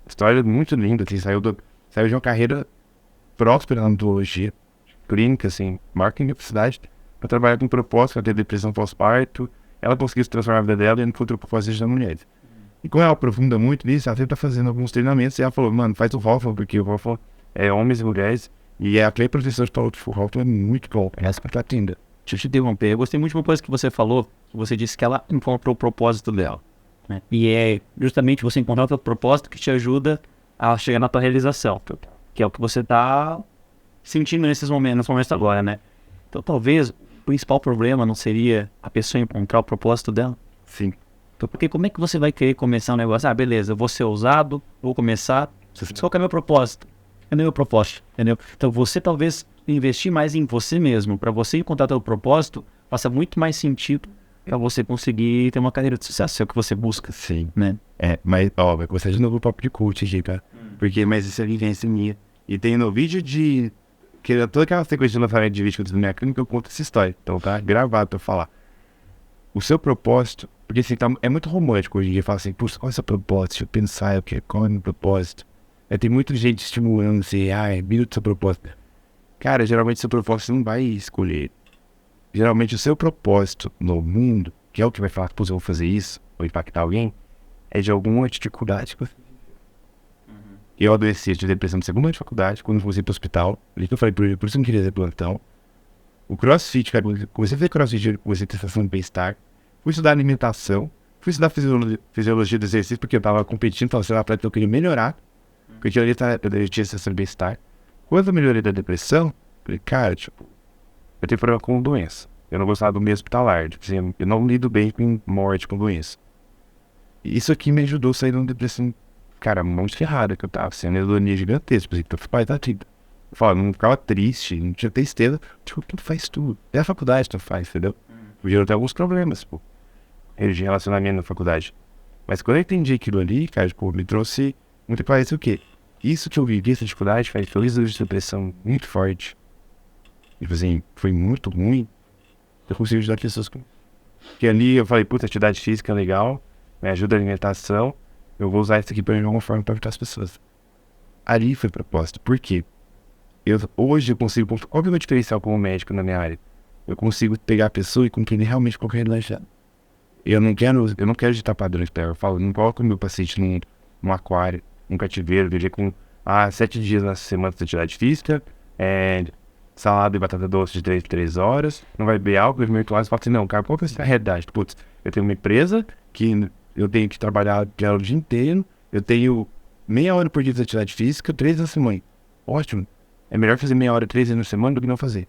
História muito linda, assim, saiu de uma carreira próspera na odontologia, clínica, assim, marketing e publicidade, para trabalhar com propósito, ela teve depressão pós-parto, ela conseguiu se transformar a vida dela e encontrou o propósito das mulheres. E como ela aprofunda muito nisso, ela sempre tá fazendo alguns treinamentos, e ela falou, mano, faz o Hoffman, porque o Hoffman é homens e mulheres, e aquele professor que falou que o Hoffman é muito bom, essa pra atender. Deixa eu te interromper. Eu gostei muito de uma coisa que você falou, que você disse que ela encontrou o propósito dela. Né? E é justamente você encontrar o teu propósito que te ajuda a chegar na tua realização, que é o que você tá sentindo nesses momentos agora, né? Então talvez o principal problema não seria a pessoa encontrar o propósito dela. Sim. Então, porque como é que você vai querer começar um negócio? Ah, beleza, eu vou ser ousado, vou começar. Qual que é o meu propósito? Cadê o meu propósito? Entendeu? Então você talvez investir mais em você mesmo, para você encontrar o propósito, faça muito mais sentido para você conseguir ter uma carreira de sucesso, é o que você busca. Sim. Né? Mas, vai começar de novo o papo de coach aqui, cara. Porque, mas isso é vivência minha. E tem no vídeo toda aquela sequência de lançamento de vídeo da minha clínica, eu conto essa história. Então tá gravado pra eu falar. O seu propósito, porque assim, é muito romântico hoje em dia, falar assim, puxa, qual é o seu propósito? Deixa eu pensar, qual é o meu propósito? Tem muita gente estimulando assim, mira o seu propósito. Cara, geralmente seu propósito você não vai escolher. Geralmente o seu propósito no mundo, que é o que vai falar, eu vou fazer isso, vou impactar alguém, é de alguma dificuldade que você viveu. Eu adoeci de depressão de segunda de faculdade, quando fui pro hospital. Ali que eu falei por isso que eu não queria fazer plantão. O CrossFit, cara, comecei a fazer CrossFit, eu comecei a ter sensação de bem-estar. Fui estudar alimentação, fui estudar fisiologia do exercício, porque eu tava competindo, falando, sei lá, eu queria melhorar. Porque eu tinha sensação de bem-estar. Quando eu melhorei da depressão, falei, cara, eu tenho problema com doença. Eu não gostava do meio hospitalar. Assim, eu não lido bem com morte, com doença. E isso aqui me ajudou a sair de uma depressão, cara, muito ferrada que eu tava. Assim, uma anedonia gigantesca. Por exemplo, pai da vida. Eu falava, não ficava triste, não tinha tristeza. Tudo faz tudo. Até a faculdade tu faz, entendeu? Podia ter alguns problemas, de relacionamento na faculdade. Mas quando eu entendi aquilo ali, cara, me trouxe muita clareza o quê? Isso que eu vivi, essa dificuldade, faz 2 anos de depressão muito forte. Tipo assim, foi muito ruim. Eu consigo ajudar pessoas com... Porque ali eu falei, puta, atividade física é legal, me ajuda a alimentação, eu vou usar isso aqui de alguma forma para ajudar as pessoas. Ali foi propósito. Por quê? Hoje eu consigo... Qual que é o meu diferencial como médico na minha área? Eu consigo pegar a pessoa e compreender realmente qual que é a realidade dela. Eu não quero ditar padrões para ela. Eu falo, não coloco o meu paciente num aquário, num cativeiro, viver com 7 dias na semana de atividade física, salada e batata doce de 3 em 3 horas, não vai beber álcool, beber muito mais. Eu falo assim, não, cara, qual que é a realidade? Putz, eu tenho uma empresa que eu tenho que trabalhar o dia inteiro, eu tenho meia hora por dia de atividade física, 3 vezes na semana. Ótimo. É melhor fazer meia hora 3 vezes na semana do que não fazer.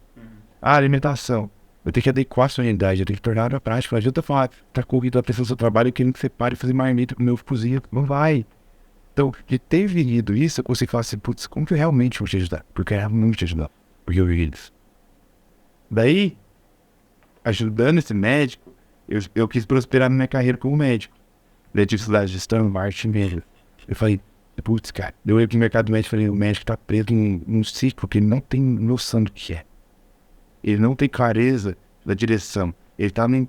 Alimentação. Eu tenho que adequar a sua realidade, eu tenho que tornar a prática. Não adianta falar, tá corrido, tá pensando no seu trabalho, querendo que você pare de fazer marmita com o meu cozinha. Não vai. Então, de ter vivido isso, eu consigo falar assim, putz, como que eu realmente vou te ajudar? Porque eu realmente te ajudar. Porque eu vivi isso. Daí, ajudando esse médico, eu quis prosperar na minha carreira como médico. Daí tive estudar gestão, marketing mesmo. Eu falei, putz, cara, eu ia pro mercado médico e falei, o médico tá preso num ciclo que ele não tem noção do que é. Ele não tem clareza da direção. Ele tá em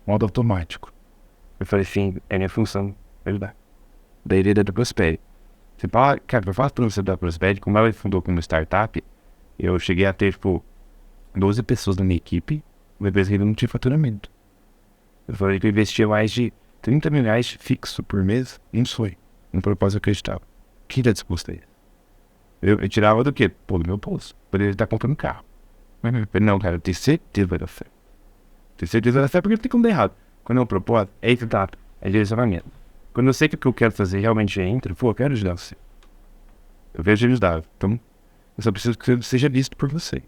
modo automático. Eu falei assim, é minha função ajudar. Daí ele é da Prospere. Você fala, cara, eu faço pra você da Prospere, como ela fundou como startup, eu cheguei a ter, 12 pessoas na minha equipe, uma vez que ele não tinha faturamento. Eu falei que eu investia mais de 30 mil reais fixo por mês em sonho, no propósito que eu acreditava. Quem tá disposto a isso? Eu tirava do quê? Do meu bolso. Poderia estar comprando carro. Eu falei, não, cara, eu tenho certeza que vai dar certo. Tenho certeza que vai dar certo porque não tem como dar errado. Quando é um propósito, é startup, é direcionamento. Quando eu sei que o que eu quero fazer realmente entra, pô, eu quero ajudar você. Eu vejo ajudar. Então, eu só preciso que você seja visto por você.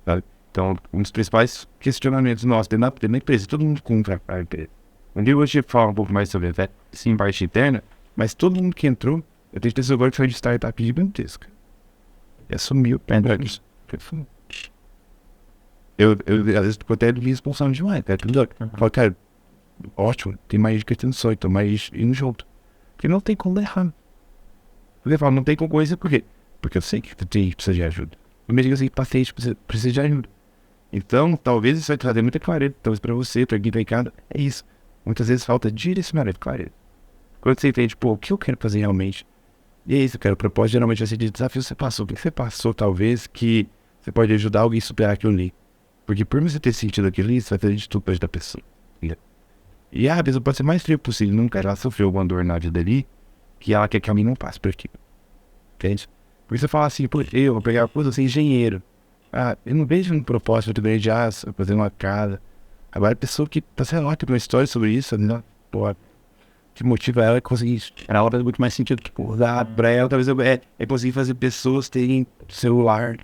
Sabe? Então, um dos principais questionamentos nossos dentro da empresa, todo mundo compra a empresa. Um dia hoje eu falo um pouco mais sobre a sim, parte interna, mas todo mundo que entrou, eu tenho certeza agora que foi de startup gigantesca. E assumiu. Eu às vezes fico até responsável demais. Eu falo, cara, ótimo, tem mais gente que só, então mais indo junto. Porque não tem como dar errado. Porque eu falo, não tem como coisa, por quê? Porque eu sei que tu precisa de ajuda. Eu me digo assim, paciente precisa de ajuda. Então, talvez isso vai trazer muita clareza. Talvez pra você, pra quem tá em casa, é isso. Muitas vezes falta direcionamento, clareza. Quando você entende, pô, o que eu quero fazer realmente? E é isso, cara, o propósito geralmente vai ser de desafio que você passou. O que você passou, talvez, que você pode ajudar alguém a superar aquilo ali. Porque por você ter sentido aquilo ali, você vai fazer de tudo pra ajudar a pessoa. E a pessoa pode ser mais frio possível. Nunca ela sofreu alguma dor na vida ali, que ela quer que a mim não passe por aqui. Entende? Por isso você fala assim, pô, eu vou pegar a coisa, eu sou engenheiro. Ah, eu não vejo um propósito de aço, fazer uma casa. Agora a pessoa que tá sendo ótima uma história sobre isso, né? Pô, que motiva ela a conseguir isso. Ela faz muito mais sentido, tipo, pra ela talvez é conseguir fazer pessoas terem celular,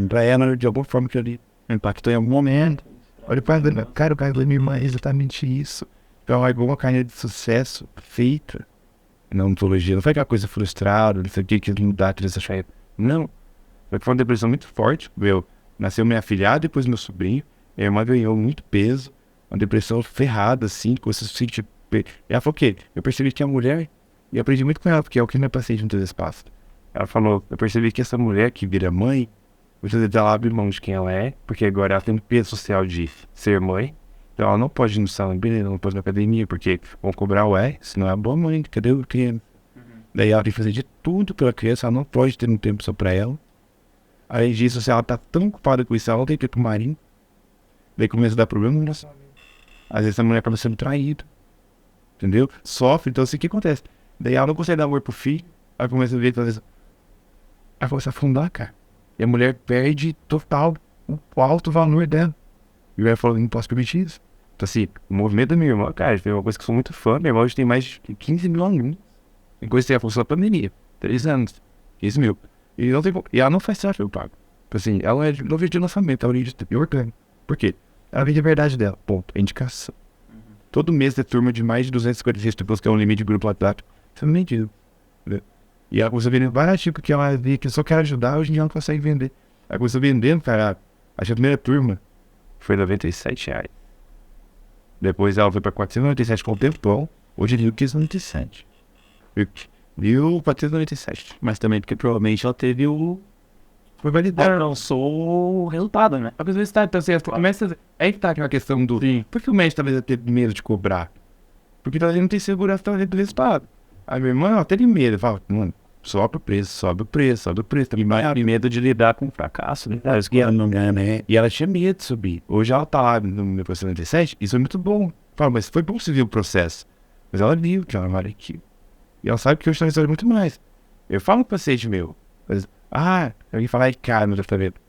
pra ela de alguma forma que ali impactou em algum momento. Olha, cara, o cara da minha irmã é exatamente isso. Então, é uma carreira de sucesso feita na ontologia. Não foi aquela coisa frustrada, não sei o que não dá essa cheia. Não. Foi uma depressão muito forte, meu. Nasceu minha afilhada, depois meu sobrinho. Minha irmã ganhou muito peso. Uma depressão ferrada, assim, com esse sentido. Ela falou o quê? Eu percebi que tinha mulher, e eu aprendi muito com ela, porque é o que não é paciente muitas vezes passa. Ela falou, eu percebi que essa mulher que vira mãe, muitas vezes ela abre mão de quem ela é, porque agora ela tem um peso social de ser mãe. Então ela não pode ir no salão, beleza, não pode ir na academia, porque vão cobrar se não é boa mãe, cadê o criança? Daí ela tem que fazer de tudo pela criança, ela não pode ter um tempo só pra ela. Além disso, se ela tá tão ocupada com isso, ela não tem tempo pro marido. Daí começa a dar problema no relacionamento. Às vezes a mulher acaba sendo traída. Entendeu? Sofre, então assim, o que acontece? Daí ela não consegue dar amor pro filho, ela começa a ver, talvez, ela começa a afundar, cara. E a mulher perde total o alto valor dela. E o velho falou, não posso permitir isso. Então assim, o movimento da minha irmã, cara, foi uma coisa que eu sou muito fã. Minha irmã hoje tem mais de 15 mil alunos. Tem coisa que tem a função da pandemia. 3 anos. 15 mil. E ela não faz tráfego pago. Tipo assim, ela não vende de lançamento, ela vende de orgânico. Por quê? Ela vende a verdade dela. Ponto. É indicação. Todo mês tem turma de mais de 256 pessoas, que é um limite de grupo WhatsApp. Isso é mentira. E ela começou vendendo baratinho, porque ela vê que eu só quero ajudar, hoje em dia ela não consegue vender. Ela começou vendendo, cara. Acho que a primeira turma foi R$97. Depois ela foi pra 497 com o tempão. Hoje ele viu 597. Viu 497. Mas também porque provavelmente ela teve o... Foi validado. Ela lançou o resultado, né? Às vezes tá, então você começa. Aí que tá aquela questão do. Sim. Por que o médico talvez teve medo de cobrar? Porque talvez não tem segurança talvez do resultado. Aí minha irmã, ela teve medo. Fala, mano, sobe o preço, sobe o preço, sobe o preço. E medo de lidar com o fracasso, né? E ela não ganha, né? E ela tinha medo de subir. Hoje ela tá lá no meu processo 97, isso é muito bom. Fala, mas foi bom você ver o processo. Mas ela viu que ela vale aquilo. E ela sabe que hoje tá recebendo muito mais. Eu falo pro paciente meu, mas, alguém fala, ai, cara, meu tratamento.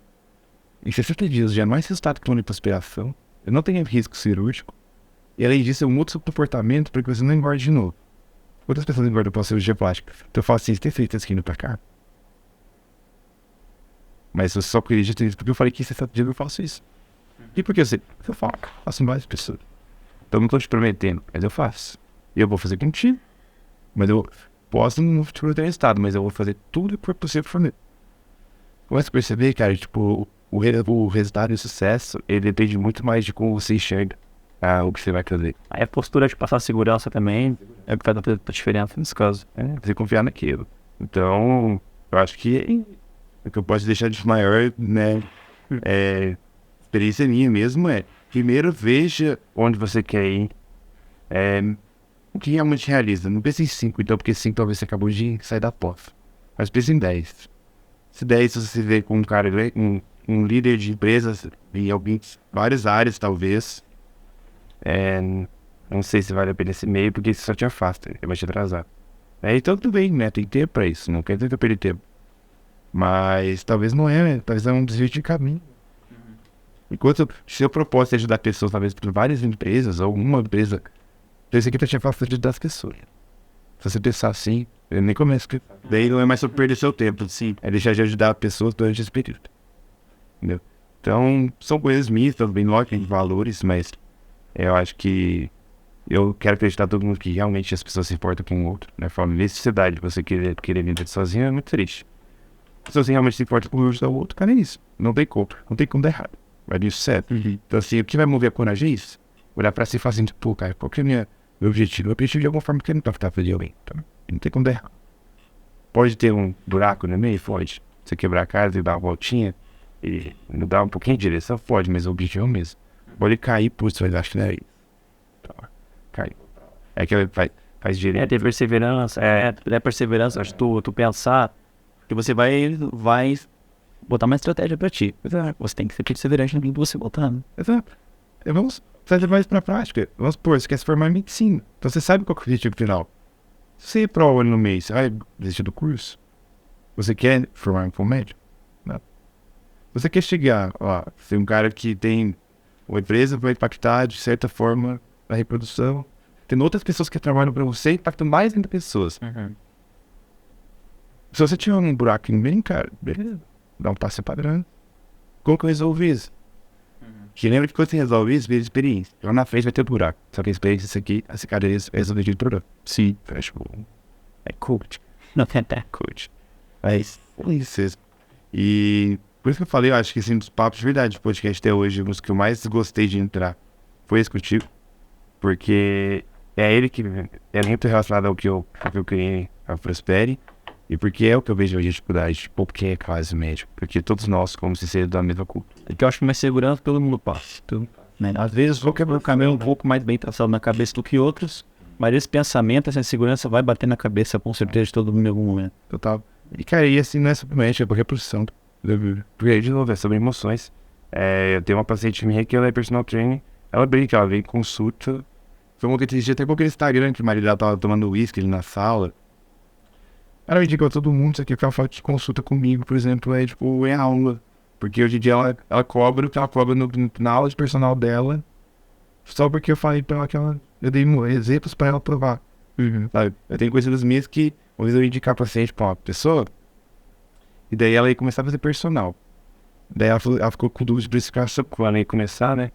Em 60 dias já não é mais resultado que uma lipoaspiração. Eu não tenho risco cirúrgico. E além disso, eu mudo seu comportamento para que você não engorde de novo. Quantas pessoas engordam pela cirurgia plástica? Então eu falo assim, você tem certeza que indo pra cá? Mas eu só acredito nisso porque eu falei que em 60 dias eu faço isso. E por que eu faço em várias pessoas. Então eu não tô te prometendo, mas eu faço. E eu vou fazer contigo. Mas eu posso no futuro ter resultado, mas eu vou fazer tudo que for possível pra mim. Começa a perceber, cara, tipo, o resultado e o sucesso, ele depende muito mais de como você enxerga o que você vai fazer. Aí a postura de passar segurança também é o que faz a diferença nesse caso. Você confiar naquilo. Então, eu acho que o que eu posso deixar de maior, né, experiência minha mesmo primeiro veja onde você quer ir, o que realmente realiza. Não pense em 5, então, porque 5 talvez você acabou de sair da porta. Mas pense em 10. Se 10 você se vê com um cara, um líder de empresas em várias áreas, talvez. Não sei se vale a pena esse meio, porque isso só te afasta, vai te atrasar. Então tudo bem, né? Tem tempo pra isso, não quer dizer que eu perdi tempo. Mas talvez não é, né? Talvez é um desvio de caminho. Enquanto seu propósito é ajudar pessoas, talvez por várias empresas, ou uma empresa, então isso aqui tá te afastando das pessoas. Se você pensar assim, ele nem começa. Daí não é mais sobre perder seu tempo, sim. É deixar de ajudar pessoas durante esse período. Entendeu? Então, são coisas mistas, bem lógicas de valores, mas eu acho que eu quero acreditar todo mundo que realmente as pessoas se importam com o outro, né? Falando necessidade, você querer viver sozinho é muito triste. Se você realmente se importa com o outro, cara, é isso. Não tem como dar errado. Vai disso certo. Então, assim, o que vai mover a coragem é isso. Olhar pra si e falar assim, pô, cara, qual que é meu objetivo? O objetivo de alguma forma que não tá afetado de alguém. Então, não tem como dar errado. Pode ter um buraco no meio? Pode. Você quebrar a casa e dar uma voltinha e mudar um pouquinho de direção? Pode, mas o objetivo é o mesmo. Pode cair, putz, mas acho que não é isso. Então, cai. É que faz direito. Ter perseverança, perseverança, acho que tu pensar que você vai botar uma estratégia pra ti. Exato. Você tem que ser perseverante no que você botar, né? Exato. Vamos fazer mais pra prática. Vamos supor, você quer se formar em medicina. Então você sabe qual é o objetivo final. Se prova no mês, você vai desistir do curso? Você quer formar um médico? Não. Você quer chegar, ser um cara que tem uma empresa que vai impactar de certa forma na reprodução. Tem outras pessoas que trabalham pra você, impactando mais ainda pessoas. Se você tiver um buraco no meio, cara, beleza. Dá um passo padrão. Como que eu resolvi isso? Que lembra que quando você resolve isso, vira experiência. Lá na frente vai ter um buraco. Só que a experiência, isso aqui, essa cara é resolver o problema. Sim. É coach. Não é coach. Mas é isso. E por isso que eu falei, eu acho que assim, dos papos de verdade de podcast até hoje, os que eu mais gostei de entrar foi esse contigo. Porque é ele que é muito relacionado ao que eu criei, a Prospere. E porque é o que eu vejo hoje a dificuldade, porque é classe média. Porque todos nós, como se seja da mesma cultura. É que eu acho que mais segurança todo mundo passa. Né? Às vezes vou quebrar o caminho um pouco mais bem traçado na cabeça do que outros, mas esse pensamento, essa insegurança vai bater na cabeça com certeza de todo mundo em algum momento. Total. E cara, e assim não é simplesmente, é por reprodução. Porque aí de novo, é sobre emoções. Eu tenho uma paciente minha que ela é personal trainer, ela brinca, ela vem consulta. Foi um outro dia até com aquele Instagram que o marido dela tava tomando uísque ali na sala. Ela indica pra todo mundo, isso aqui que ela fala que consulta comigo, por exemplo, é tipo, em aula. Porque hoje em dia ela cobra o que ela cobra na aula de personal dela, só porque eu falei pra ela que eu dei exemplos pra ela provar. Sabe? Eu tenho coisas minhas que, às vezes eu indicar paciente pra uma pessoa, e daí ela ia começar a fazer personal. Daí ela ficou com dúvida de precificação quando ela ia começar, né?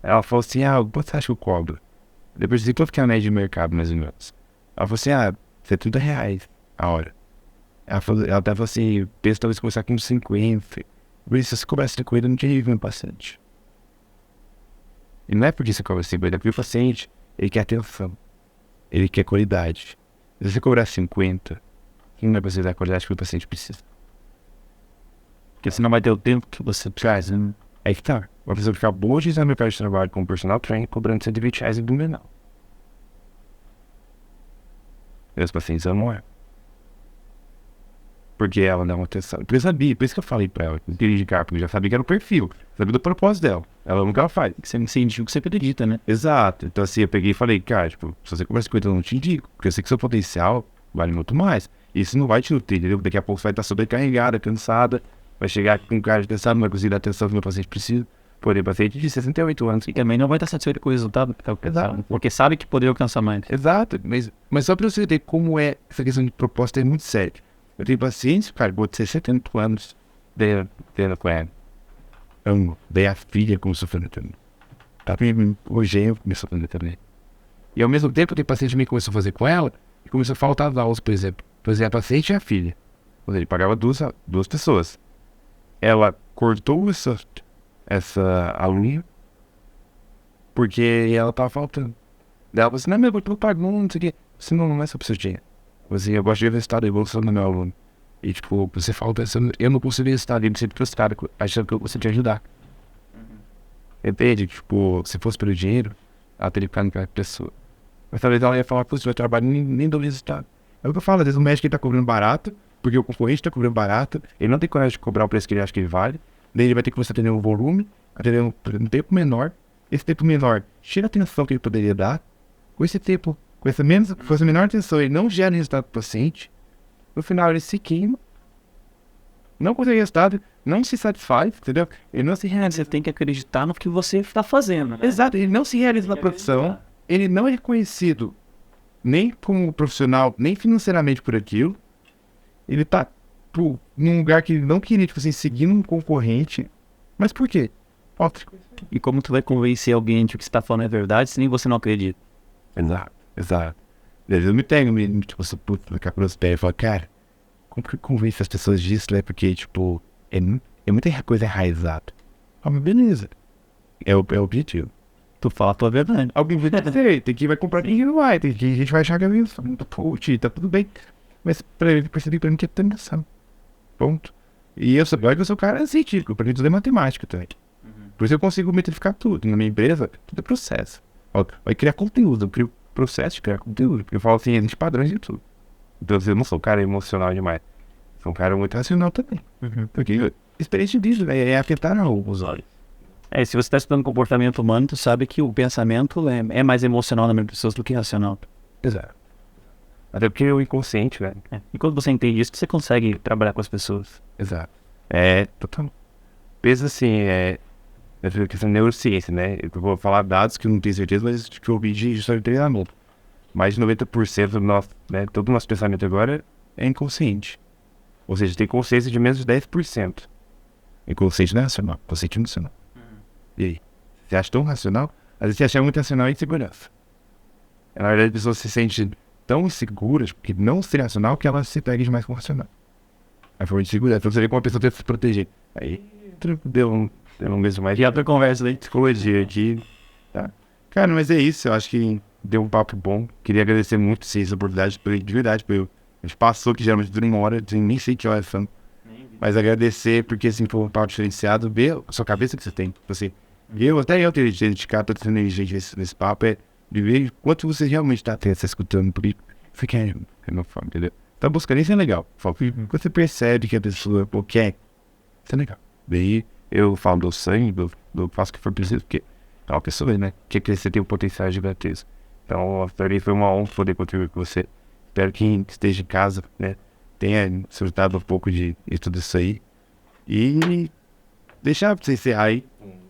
Ela falou assim, quanto você acha que eu cobro? Depois de quanto que é a média de mercado, mais ou menos? Ela falou assim, R$70 a hora. Ela tava assim, pensa talvez começar com 50. Por isso, se você cobrar 50, não tinha nível paciente. E não é porque você cobra 50, é porque o paciente, ele quer atenção. Ele quer qualidade. Se você cobrar 50, não vai precisar da qualidade que o paciente precisa. Porque senão vai ter o tempo que você traz, né? Aí que tá. Uma pessoa ficar boa de no mercado de trabalho com um personal trainer cobrando R$120 em blumenau. E os pacientes não é. Porque ela dá uma atenção. Porque eu sabia, por isso que eu falei pra ela, dirigir carro, porque eu já sabia que era o perfil, sabia do propósito dela. Ela ama o que ela faz. Você me sentiu que você acredita, né? Exato. Então assim, eu peguei e falei, cara, tipo, se você conversa com ele, eu não te indico, porque eu sei que seu potencial vale muito mais. Isso não vai te nutrir, entendeu? Daqui a pouco você vai estar sobrecarregada, cansada, vai chegar com um cara cansado, não vai conseguir dar atenção que o meu paciente precisa. Porém, paciente de 68 anos. E também não vai estar satisfeito com o resultado. Exato. Porque sabe que poderia alcançar mais. Exato. Mas só pra você ver como é essa questão de proposta é muito séria. Eu tenho pacientes, cara, vou ter 70 anos tendo com ela. Amo. Daí a filha começou a fazer também. Tá vendo? Hoje eu começou a fazer também. E ao mesmo tempo, tem paciente que começou a fazer com ela e começou a faltar as aulas, por exemplo. Por exemplo, a paciente e a filha. Ou seja, ele pagava duas pessoas. Ela cortou essa aluna porque ela tava faltando. Daí ela falou assim, não, meu, eu tô pagando, não sei o quê. Você não é só pra você. Assim, eu gosto de ver o resultado da evolução do meu aluno. E, tipo, você falta, eu não consigo ver o resultado dele, sempre frustrado, achando que eu consigo te ajudar. Entende? Tipo, se fosse pelo dinheiro, ela teria ficado naquela pessoa. Mas talvez ela ia falar, pô, se meu trabalho nem dou resultado. É o que eu falo, às vezes o médico ele tá cobrando barato, porque o concorrente tá cobrando barato, ele não tem coragem de cobrar o preço que ele acha que ele vale, daí ele vai ter que começar a atender um volume, atender um tempo menor. Esse tempo menor, tira a atenção que ele poderia dar, com esse tempo. Com essa menor atenção, ele não gera resultado pro paciente. No final, ele se queima. Não consegue resultado. Não se satisfaz, entendeu? Ele não se realiza. Você tem que acreditar no que você está fazendo, né? Exato. Ele não se realiza na profissão. Ele não é reconhecido nem como profissional, nem financeiramente por aquilo. Ele tá num lugar que ele não queria, tipo assim, seguindo um concorrente. Mas por quê? Falta de conhecimento. E como tu vai convencer alguém de que o que você tá falando é verdade se nem você não acredita? Exato, exato. Às vezes eu me tenho, tipo, essa puta, ficar com os pés e falar, cara, como que eu convenço as pessoas disso, né? Porque, tipo, é muita coisa enraizada. Ah, mas beleza. É o objetivo. Tu fala a tua verdade. Alguém vai dizer, tem que vai comprar, ninguém não vai. Tem que a gente vai achar que é isso. Putz, tá tudo bem. Mas pra ele perceber pra mim que é tensão. Ponto. E eu sou, olha que eu sou um cara científico, pra mim tudo é matemática também. Por isso eu consigo metrificar tudo. Na minha empresa, tudo é processo. Ó, vai criar conteúdo, eu crio processo de criar conteúdo. Eu falo assim, existe padrões de tudo. Então eu não sou um cara emocional demais. Sou um cara muito racional também. Porque experiência disso, velho, é afetar os olhos. Se você está estudando comportamento humano, tu sabe que o pensamento é mais emocional na mente das pessoas do que racional. Exato. Até porque é o inconsciente, velho. E quando você entende isso, você consegue trabalhar com as pessoas. Exato. Total. Pensa assim, essa questão de neurociência, né? Eu vou falar dados que eu não tenho certeza, mas que eu ouvi de história de treinamento. Mais de 90% do nosso, né, todo o nosso pensamento agora é inconsciente. Ou seja, tem consciência de menos de 10%. Inconsciente não é racional, consciente não é racional. E aí? Você acha tão racional? Às vezes você acha muito racional e insegurança. Na verdade, as pessoas se sentem tão inseguras, porque não ser racional, que elas se pegam demais com o racional. Aí foi de segurança. Então você vê como a pessoa tem que se proteger. Aí deu um mesmo mais. E outra conversa daí. Psicologia aqui. Tá? Cara, mas é isso. Eu acho que deu um papo bom. Queria agradecer muito, sim, essa oportunidade, de verdade. A gente passou, que geralmente dura 1 hora, nem sei que horas são. Mas agradecer, porque assim, foi um papo diferenciado. Ver a sua cabeça que você tem. Você, eu teria dedicado toda essa energia nesse papo. De ver quanto você realmente está escutando. Porque você quer, não falo, entendeu? Tá buscando, isso é legal. Quando você percebe que a pessoa quer, isso é legal. Daí eu falo do sangue, faço o que for preciso, porque é uma pessoa, né? Que você tem um potencial gigantesco. Então, para mim foi uma honra poder contribuir com você. Espero que esteja em casa, né? Tenha desfrutado um pouco de tudo isso aí. E deixar pra você encerrar aí.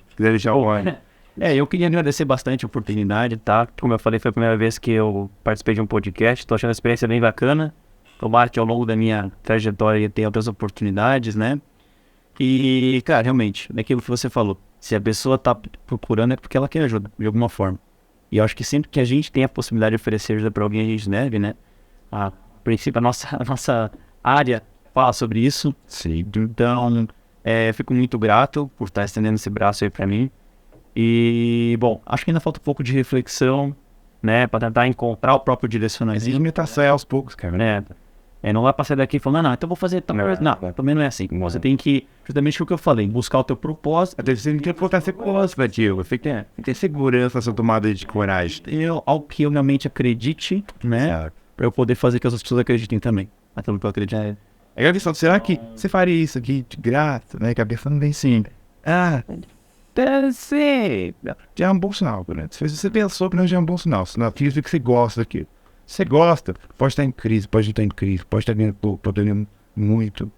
Se quiser deixar o ano. Eu queria agradecer bastante a oportunidade, tá? Como eu falei, foi a primeira vez que eu participei de um podcast. Tô achando a experiência bem bacana. Tomara que ao longo da minha trajetória tenha outras oportunidades, né? E, cara, realmente, naquilo que você falou, se a pessoa tá procurando é porque ela quer ajuda, de alguma forma. E eu acho que sempre que a gente tem a possibilidade de oferecer ajuda pra alguém, a gente deve, né? A princípio, a nossa área fala sobre isso. Sim. Então, fico muito grato por estar estendendo esse braço aí pra mim. E, bom, acho que ainda falta um pouco de reflexão, né? Pra tentar encontrar o próprio direcionamento. Imitação é aos poucos, cara. Né? Não vai passar daqui falando, não, então vou fazer tal coisa. Não, também não é assim. Você tem que, justamente o que eu falei, buscar o teu propósito. Até você tem que botar segurança, tio. Você tem que ter segurança na sua tomada de coragem. Algo que eu realmente acredite, né? Pra eu poder fazer que as outras pessoas acreditem também. Aquilo que eu acredito. É a questão, será que você faria isso aqui de graça, né? Que a pessoa não vem sim. Deve ser. Já é um bom sinal, né? Se você pensou, não, já é um bom sinal. Sinal aquilo que você gosta daquilo. Você gosta, pode estar em crise, pode não estar em crise, pode estar ganhando pouco, pode estar ganhando muito.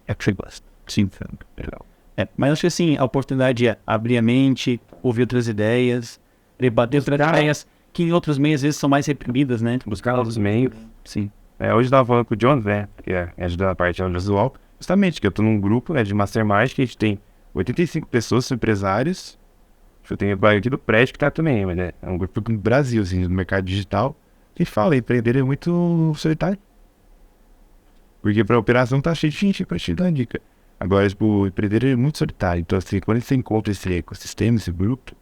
É que você gosta. Sim, legal. Mas acho que assim, a oportunidade é abrir a mente, ouvir outras ideias, debater outras ideias que em outros meios às vezes são mais reprimidas, né? Buscar outros meios. Sim. Hoje eu estava falando com o John, né? Que ajuda a parte audiovisual. Justamente, que eu estou num grupo, né, de Mastermind, que a gente tem 85 pessoas, são empresários. Eu tenho o aqui do prédio que tá também, mas é um grupo do Brasil, assim, no mercado digital. Que fala, empreender é muito solitário. Porque pra operação tá cheio de gente pra te dar uma dica. Agora, tipo, empreender é muito solitário. Então, assim, quando você encontra esse ecossistema, esse grupo,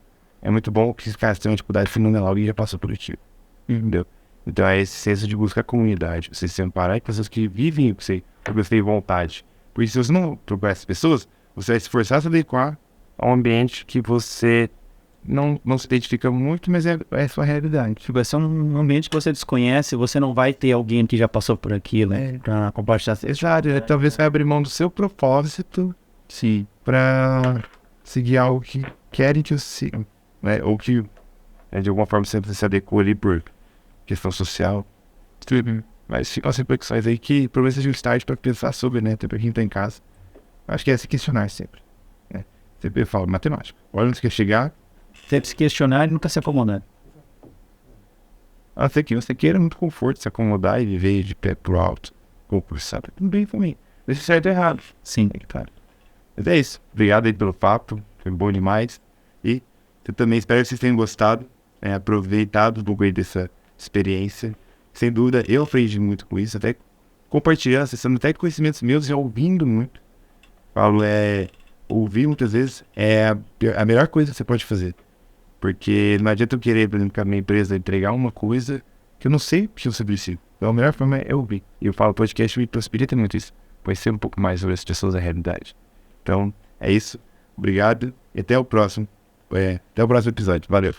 é muito bom que esses caras têm uma dificuldade fenomenal, alguém já passou por aquilo. Entendeu? Então é esse senso de buscar comunidade. Você se amparar em pessoas que vivem o que você tem vontade. Porque se você não procurar essas pessoas, você vai se forçar a se adequar a um ambiente que você não se identifica muito, mas é a sua realidade. Vai ser um ambiente que você desconhece, você não vai ter alguém que já passou por aquilo, né? Pra compartilhar. Exato, talvez você vai abrir mão do seu propósito, sim, pra seguir algo que querem que você siga, né? Ou que de alguma forma você se adequou ali por questão social. Mas ficam as reflexões aí que provavelmente seja um start pra pensar sobre, né? Até pra quem tá em casa. Acho que é se questionar sempre. Né? Sempre eu falo matemática. Olha onde você quer chegar. Sempre se questionar e nunca se acomodar. A não ser que você queira muito conforto, se acomodar e viver de pé pro alto, concursar, tudo bem também. Deixa certo ou errado. Sim. Cara. Mas é isso. Obrigado aí pelo papo. Foi bom demais. E eu também espero que vocês tenham gostado, aproveitado um pouco aí dessa experiência. Sem dúvida, eu aprendi muito com isso, até compartilhando, acessando até conhecimentos meus e ouvindo muito. Falo, ouvir muitas vezes é a melhor coisa que você pode fazer. Porque não adianta eu querer, por exemplo, que a minha empresa entregar uma coisa que eu não sei que você precisa. Então a melhor forma é ouvir. E eu falo, podcast me possibilita muito isso. Conhecer um pouco mais sobre as pessoas da realidade. Então, é isso. Obrigado e até o próximo. Até o próximo episódio. Valeu.